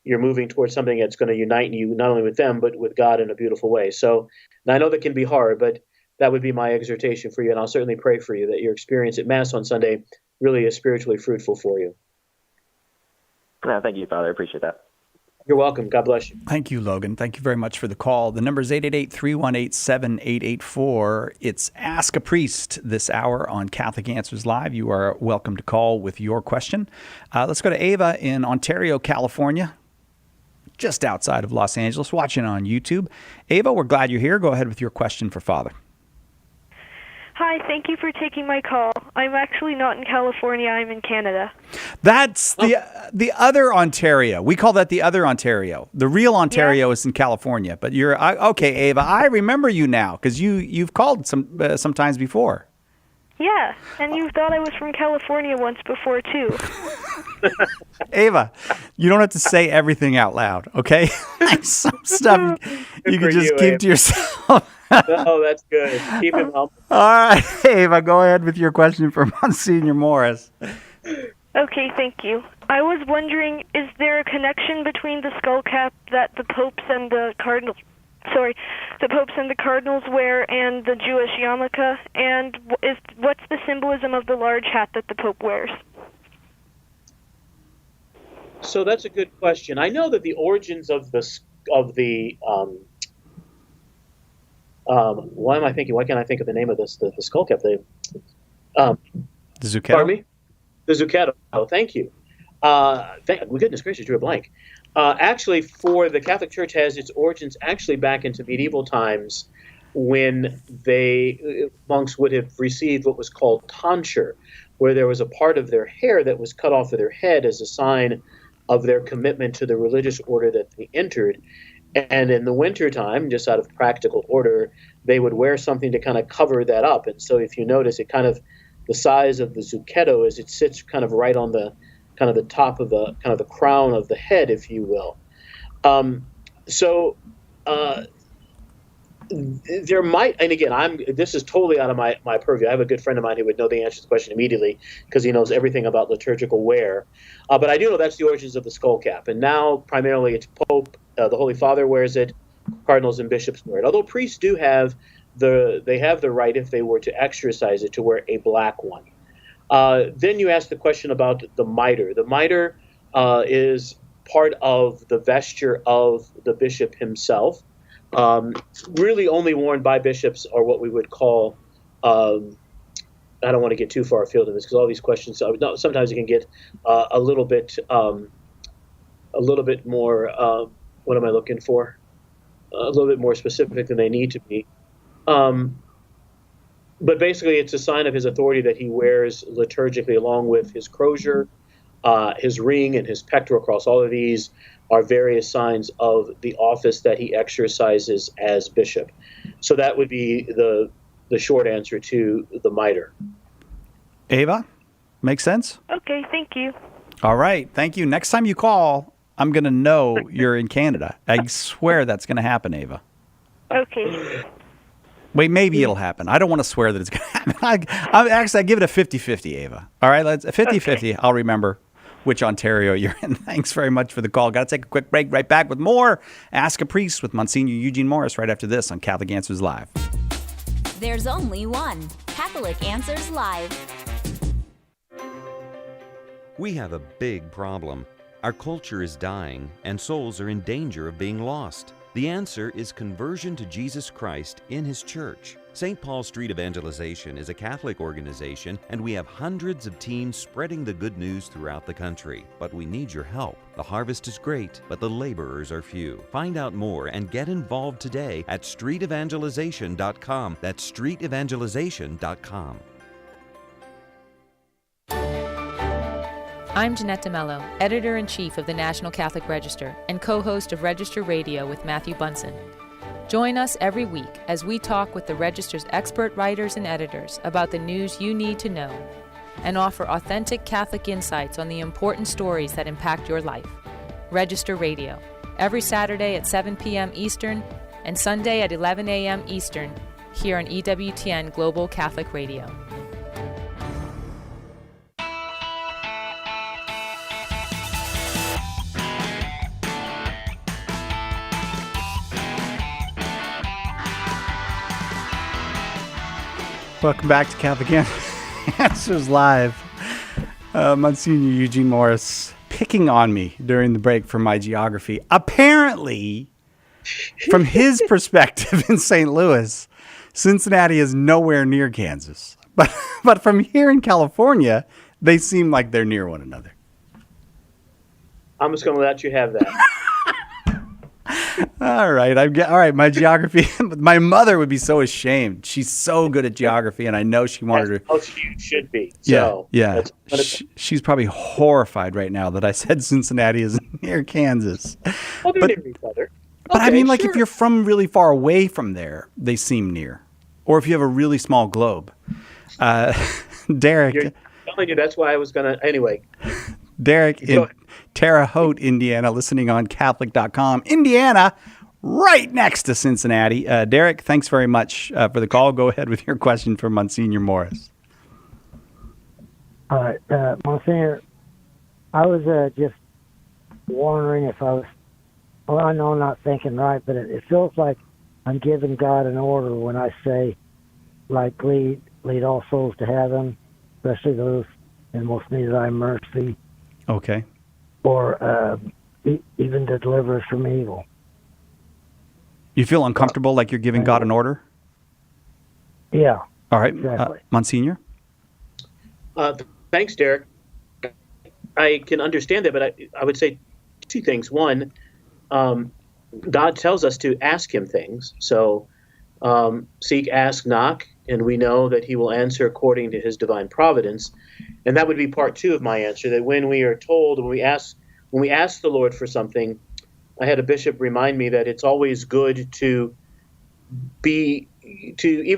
you're moving towards something that's going to unite you not only with them, but with God in a beautiful way. So, and I know that can be hard, but that would be my exhortation for you. And I'll certainly pray for you that your experience at Mass on Sunday really is spiritually fruitful for you. Thank you, Father. I appreciate that. You're welcome. God bless you. Thank you, Logan. Thank you very much for the call. The number is 888-318-7884. It's Ask a Priest this hour on Catholic Answers Live. You are welcome to call with your question. Let's go to Ava in Ontario, California, just outside of Los Angeles, watching on YouTube. Ava, we're glad you're here. Go ahead with your question for Father. Hi, thank you for taking my call. I'm actually not in California, I'm in Canada. That's the other Ontario. We call that the other Ontario. The real Ontario is in California. But you're okay, Ava. I remember you now because you've called sometimes before. Yeah, and you thought I was from California once before too. Ava, you don't have to say everything out loud, okay? Some stuff you can just keep to yourself. Oh, that's good. Keep him humble. All right, Ava, go ahead with your question for Monsignor Morris. Okay, thank you. I was wondering, is there a connection between the skull cap that the popes and the cardinals wear and the Jewish yarmulke, and what's the symbolism of the large hat that the Pope wears? So that's a good question. I know that the origins of the why can't I think of the name of this? The skull cap. The Zucchetto. Pardon me? The Zucchetto. Oh, thank you. Goodness gracious, drew a blank. Actually, for the Catholic Church has its origins actually back into medieval times, when monks would have received what was called tonsure, where there was a part of their hair that was cut off of their head as a sign of their commitment to the religious order that they entered. And in the wintertime, just out of practical order, they would wear something to kind of cover that up. And so if you notice, it kind of, the size of the Zucchetto is it sits kind of right on the kind of the top of the kind of the crown of the head, if you will. There might, and again, this is totally out of my purview. I have a good friend of mine who would know the answer to the question immediately because he knows everything about liturgical wear. But I do know that's the origins of the skull cap. And now primarily it's Pope, the Holy Father wears it, cardinals and bishops wear it. Although priests do have the right, if they were to exercise it, to wear a black one. Then you asked the question about the mitre. The mitre is part of the vesture of the bishop himself. Really only worn by bishops are what we would call, I don't want to get too far afield in this because all these questions, sometimes it can get a little bit more, what am I looking for? A little bit more specific than they need to be. But basically it's a sign of his authority that he wears liturgically along with his crozier, his ring, and his pectoral cross. All of these are various signs of the office that he exercises as bishop. So that would be the short answer to the mitre. Ava, make sense? Okay. Okay, thank you. All right. Thank you. Next time you call, I'm going to know you're in Canada. I swear that's going to happen, Ava. Okay. Wait, maybe it'll happen. I don't want to swear that it's going to happen. I give it a 50-50, Ava. All right, let's 50-50. Okay. I'll remember which Ontario you're in. Thanks very much for the call. Got to take a quick break. Right back with more Ask a Priest with Monsignor Eugene Morris right after this on Catholic Answers Live. There's only one Catholic Answers Live. We have a big problem. Our culture is dying, and souls are in danger of being lost. The answer is conversion to Jesus Christ in His church. St. Paul Street Evangelization is a Catholic organization, and we have hundreds of teams spreading the good news throughout the country. But we need your help. The harvest is great, but the laborers are few. Find out more and get involved today at streetevangelization.com. That's streetevangelization.com. I'm Jeanette DeMello, Editor-in-Chief of the National Catholic Register and co-host of Register Radio with Matthew Bunson. Join us every week as we talk with the Register's expert writers and editors about the news you need to know and offer authentic Catholic insights on the important stories that impact your life. Register Radio, every Saturday at 7 p.m. Eastern and Sunday at 11 a.m. Eastern, here on EWTN Global Catholic Radio. Welcome back to Catholic Answers Live. Monsignor Eugene Morris picking on me during the break for my geography. Apparently, from his perspective in St. Louis, Cincinnati is nowhere near Kansas. But from here in California, they seem like they're near one another. I'm just going to let you have that. All right. All right. My geography. My mother would be so ashamed. She's so good at geography, and I know she wanted her. Oh, she should be. Yeah. She's probably horrified right now that I said Cincinnati is near Kansas. Well, they're near each other. But I mean, like, if you're from really far away from there, they seem near. Or if you have a really small globe. Derek. You're telling you that's why I was going to. Anyway. Derek in Terre Haute, Indiana, listening on Catholic.com. Indiana, right next to Cincinnati. Derek, thanks very much for the call. Go ahead with your question for Monsignor Morris. All right. Monsignor, I was just wondering if I was, well, I know I'm not thinking right, but it feels like I'm giving God an order when I say, like, lead all souls to heaven, especially those in most need of thy mercy. Okay. Or even to deliver us from evil. You feel uncomfortable, like you're giving God an order? Yeah. All right. Exactly. Monsignor? Thanks, Derek. I can understand that, but I would say two things. One, God tells us to ask Him things. So seek, ask, knock, and we know that He will answer according to His divine providence. And that would be part two of my answer, that when we are told, when we ask the Lord for something, I had a bishop remind me that it's always good to even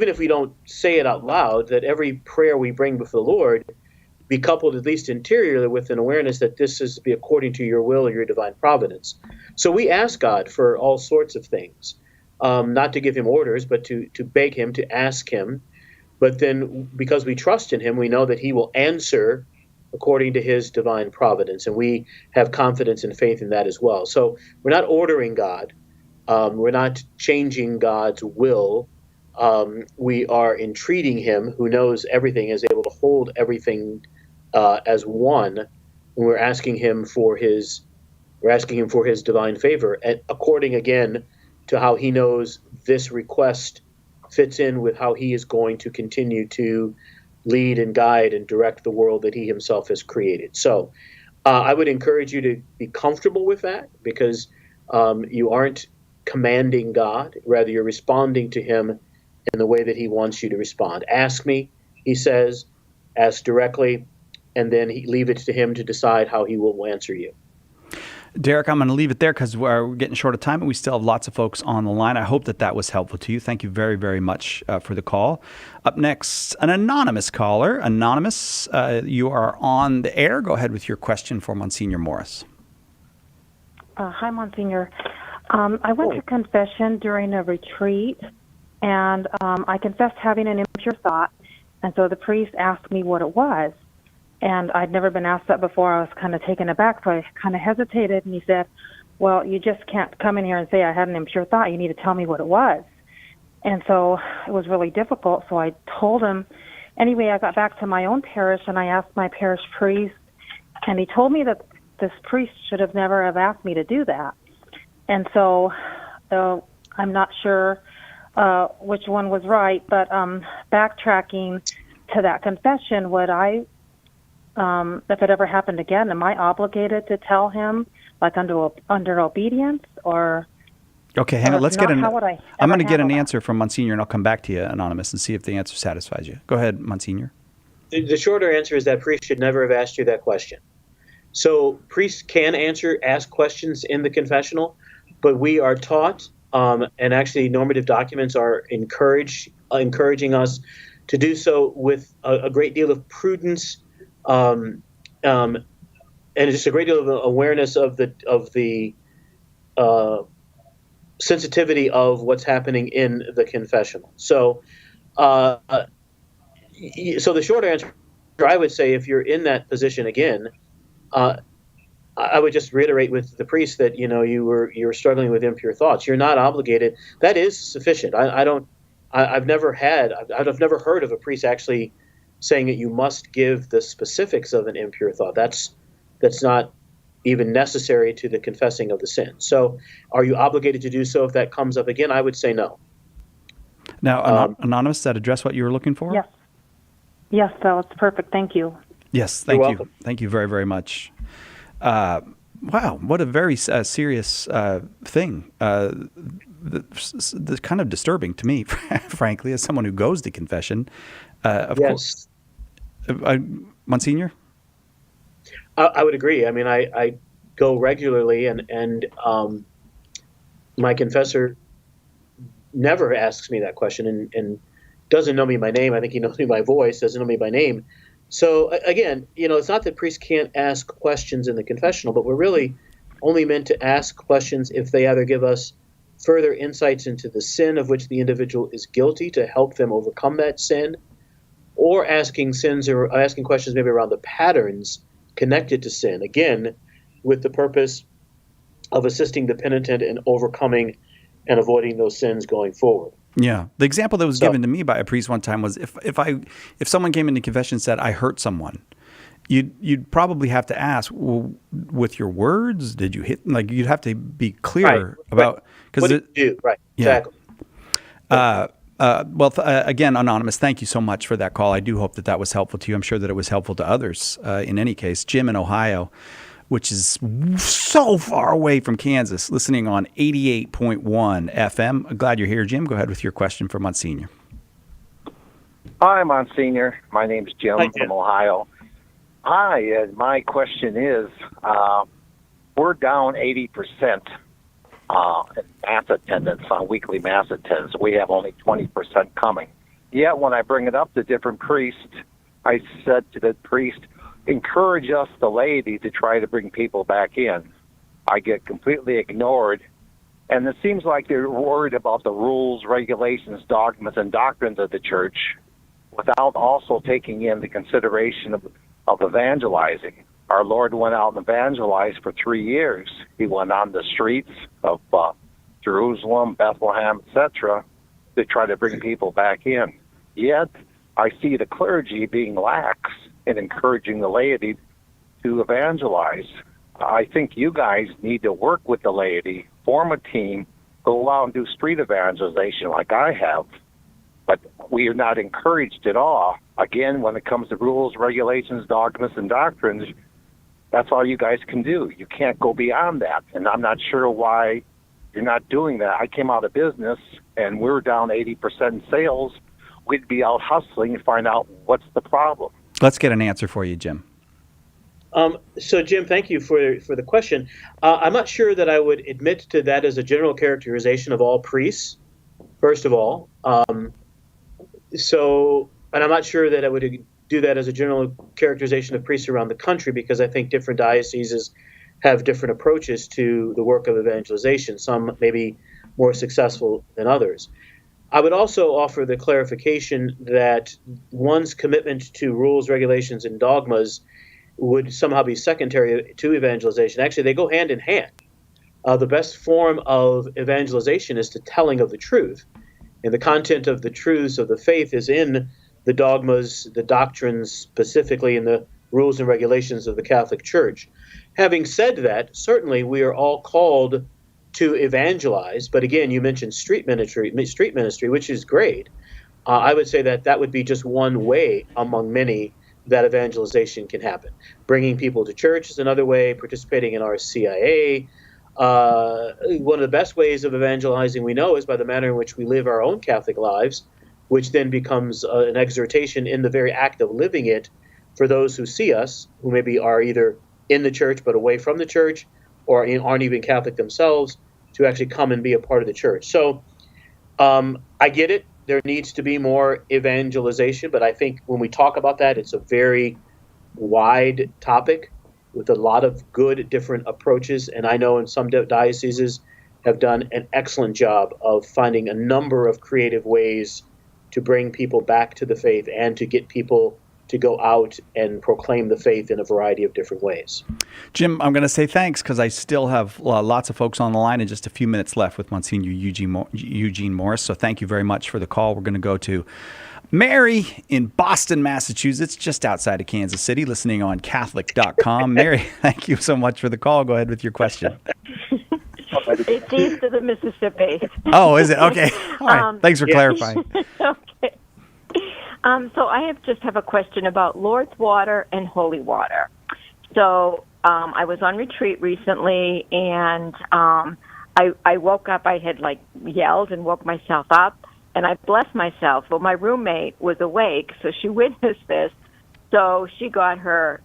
if we don't say it out loud, that every prayer we bring before the Lord be coupled, at least interiorly, with an awareness that this is to be according to your will or your divine providence. So we ask God for all sorts of things, not to give Him orders, but to beg Him, to ask Him. But then, because we trust in Him, we know that He will answer according to His divine providence, and we have confidence and faith in that as well. So we're not ordering God. We're not changing God's will. We are entreating Him, who knows everything, is able to hold everything as one, and we're asking Him for His divine favor, and according again to how He knows this request fits in with how He is going to continue to lead and guide and direct the world that He Himself has created. So I would encourage you to be comfortable with that, because you aren't commanding God. Rather, you're responding to Him in the way that He wants you to respond. Ask me, He says, ask directly, and then leave it to Him to decide how He will answer you. Derek, I'm going to leave it there because we're getting short of time and we still have lots of folks on the line. I hope that was helpful to you. Thank you very, very much for the call. Up next, an anonymous caller. Anonymous, you are on the air. Go ahead with your question for Monsignor Morris. Hi, Monsignor. I went to confession during a retreat, and I confessed having an impure thought, and so the priest asked me what it was. And I'd never been asked that before. I was kind of taken aback, so I kind of hesitated, and he said, well, you just can't come in here and say I had an impure thought. You need to tell me what it was. And so it was really difficult, so I told him. Anyway, I got back to my own parish, and I asked my parish priest, and he told me that this priest should have never have asked me to do that. And so I'm not sure which one was right, but backtracking to that confession, would I, if it ever happened again, am I obligated to tell him, like under obedience, or? Okay, hang on. Let's get how would I I'm going to get an handle answer from Monsignor, and I'll come back to you, Anonymous, and see if the answer satisfies you. Go ahead, Monsignor. The shorter answer is that priest should never have asked you that question. So priests can ask questions in the confessional, but we are taught, and actually normative documents are encouraging us to do so with a great deal of prudence, and just a great deal of awareness of the sensitivity of what's happening in the confessional. So the short answer, I would say, if you're in that position again, I would just reiterate with the priest that you're struggling with impure thoughts. You're not obligated. That is sufficient. I've never heard of a priest actually saying that you must give the specifics of an impure thought. That's not even necessary to the confessing of the sin. So, are you obligated to do so if that comes up again? I would say no. Now, Anonymous, does that address what you were looking for? Yes. Yes, that was perfect. Thank you. Yes, thank you. Thank you very, very much. Wow, what a very serious thing. That's kind of disturbing to me, frankly, as someone who goes to confession. Of course. Monsignor? I would agree. I mean, I go regularly, and my confessor never asks me that question and doesn't know me by name. I think he knows me by voice, doesn't know me by name. So again, it's not that priests can't ask questions in the confessional, but we're really only meant to ask questions if they either give us further insights into the sin of which the individual is guilty to help them overcome that sin, or asking questions maybe around the patterns connected to sin, again, with the purpose of assisting the penitent in overcoming and avoiding those sins going forward. Yeah. The example that was given to me by a priest one time was if someone came into confession and said, I hurt someone, you'd probably have to ask, well, with your words, did you hit? Like, you'd have to be clear about, because what did you do? Right. Yeah. Exactly. Again, Anonymous, thank you so much for that call. I do hope that was helpful to you. I'm sure that it was helpful to others. In any case, Jim in Ohio, which is so far away from Kansas, listening on 88.1 FM. I'm glad you're here, Jim. Go ahead with your question for Monsignor. Hi, Monsignor. My name's Jim from Ohio. Hi, my question is, we're down 80% in mass attendance, on weekly mass attendance. We have only 20% coming. Yet when I bring it up to different priests, I said to the priest, encourage us, the laity, to try to bring people back in. I get completely ignored, and it seems like they're worried about the rules, regulations, dogmas, and doctrines of the church without also taking in the consideration of evangelizing. Our Lord went out and evangelized for 3 years. He went on the streets of Jerusalem, Bethlehem, etc., to try to bring people back in. Yet, I see the clergy being lax in encouraging the laity to evangelize. I think you guys need to work with the laity, form a team, go out and do street evangelization like I have. But we are not encouraged at all. Again, when it comes to rules, regulations, dogmas, and doctrines, that's all you guys can do. You can't go beyond that. And I'm not sure why you're not doing that. I came out of business, and we're down 80% in sales. We'd be out hustling to find out what's the problem. Let's get an answer for you, Jim. So, Jim, thank you for the question. I'm not sure that I would admit to that as a general characterization of all priests, first of all. And I'm not sure that I would do that as a general characterization of priests around the country, because I think different dioceses have different approaches to the work of evangelization, some maybe more successful than others. I would also offer the clarification that one's commitment to rules, regulations, and dogmas would somehow be secondary to evangelization. Actually, they go hand in hand. The best form of evangelization is the telling of the truth. And the content of the truths of the faith is in the dogmas, the doctrines, specifically in the rules and regulations of the Catholic Church. Having said that, certainly we are all called to evangelize. But again, you mentioned street ministry, which is great. I would say that would be just one way among many that evangelization can happen. Bringing people to church is another way, participating in RCIA. One of the best ways of evangelizing we know is by the manner in which we live our own Catholic lives, which then becomes an exhortation in the very act of living it for those who see us, who maybe are either in the church but away from the church, or aren't even Catholic themselves, to actually come and be a part of the church. So I get it. There needs to be more evangelization, but I think when we talk about that, it's a very wide topic with a lot of good different approaches. And I know in some dioceses have done an excellent job of finding a number of creative ways to bring people back to the faith and to get people to go out and proclaim the faith in a variety of different ways. Jim, I'm going to say thanks because I still have lots of folks on the line and just a few minutes left with Monsignor Eugene Morris. So thank you very much for the call. We're going to go to Mary in Boston, Massachusetts, just outside of Kansas City, listening on Catholic.com. Mary, thank you so much for the call. Go ahead with your question. It's east of the Mississippi. Oh, is it? Okay. All right. Thanks for clarifying. Okay. So I just have a question about Lord's water and holy water. So I was on retreat recently, and I woke up. I had yelled and woke myself up, and I blessed myself. Well, my roommate was awake, so she witnessed this. So she got her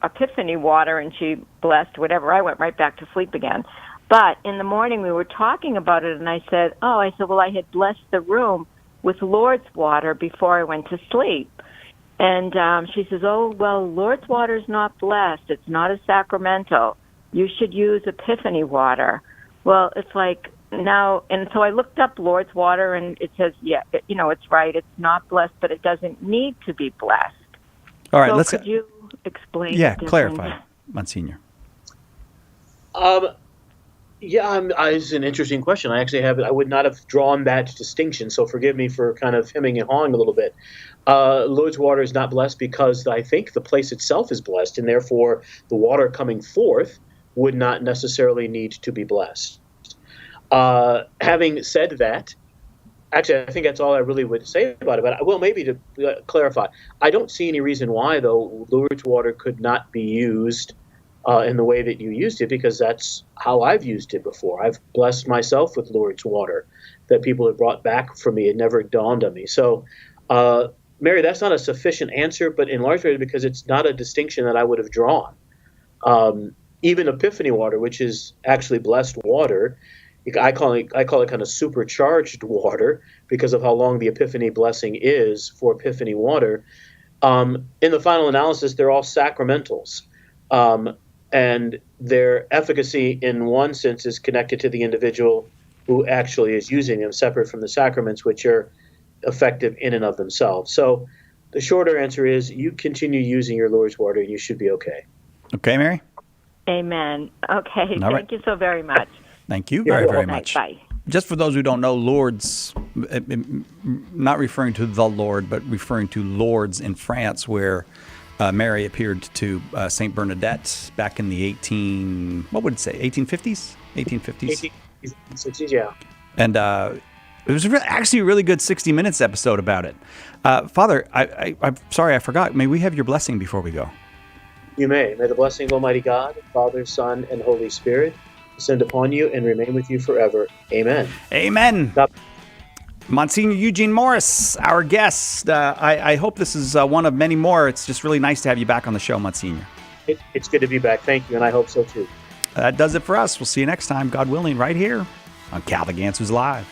Epiphany water, and she blessed whatever. I went right back to sleep again. But in the morning we were talking about it, and I said, well, I had blessed the room with Lord's water before I went to sleep. And she says, Lord's water is not blessed. It's not a sacramental. You should use Epiphany water. Well, it's now, and so I looked up Lord's water, and it says, it's right. It's not blessed, but it doesn't need to be blessed. All right, could you explain? Yeah, clarify, Monsignor. It's an interesting question. I would not have drawn that distinction, so forgive me for kind of hemming and hawing a little bit. Lord's water is not blessed because I think the place itself is blessed, and therefore the water coming forth would not necessarily need to be blessed. Having said that, actually, I think that's all I really would say about it. But maybe to clarify, I don't see any reason why, though, Lord's water could not be used in the way that you used it, because that's how I've used it before. I've blessed myself with Lord's water that people have brought back for me. It never dawned on me. So, Mary, that's not a sufficient answer, but in large part because it's not a distinction that I would have drawn. Even Epiphany water, which is actually blessed water, I call it kind of supercharged water because of how long the Epiphany blessing is for Epiphany water. In the final analysis, they're all sacramentals. And their efficacy in one sense is connected to the individual who actually is using them, separate from the sacraments, which are effective in and of themselves. So the shorter answer is you continue using your Lord's water and you should be okay. Okay, Mary? Amen. Okay, All right. Thank you so very much. Thank you very, very much. Bye. Just for those who don't know, Lourdes, not referring to the Lord, but referring to Lourdes in France, where Mary appeared to Saint Bernadette back in the 1850s? 1860s, yeah. And it was actually a really good 60 Minutes episode about it. Father, I'm sorry, I forgot. May we have your blessing before we go? You may. May the blessing of Almighty God, Father, Son, and Holy Spirit descend upon you and remain with you forever. Amen. Amen. Monsignor Eugene Morris, our guest. I hope this is one of many more. It's just really nice to have you back on the show, Monsignor. It's good to be back. Thank you, and I hope so too. That does it for us. We'll see you next time, God willing, right here on Catholic Answers Live.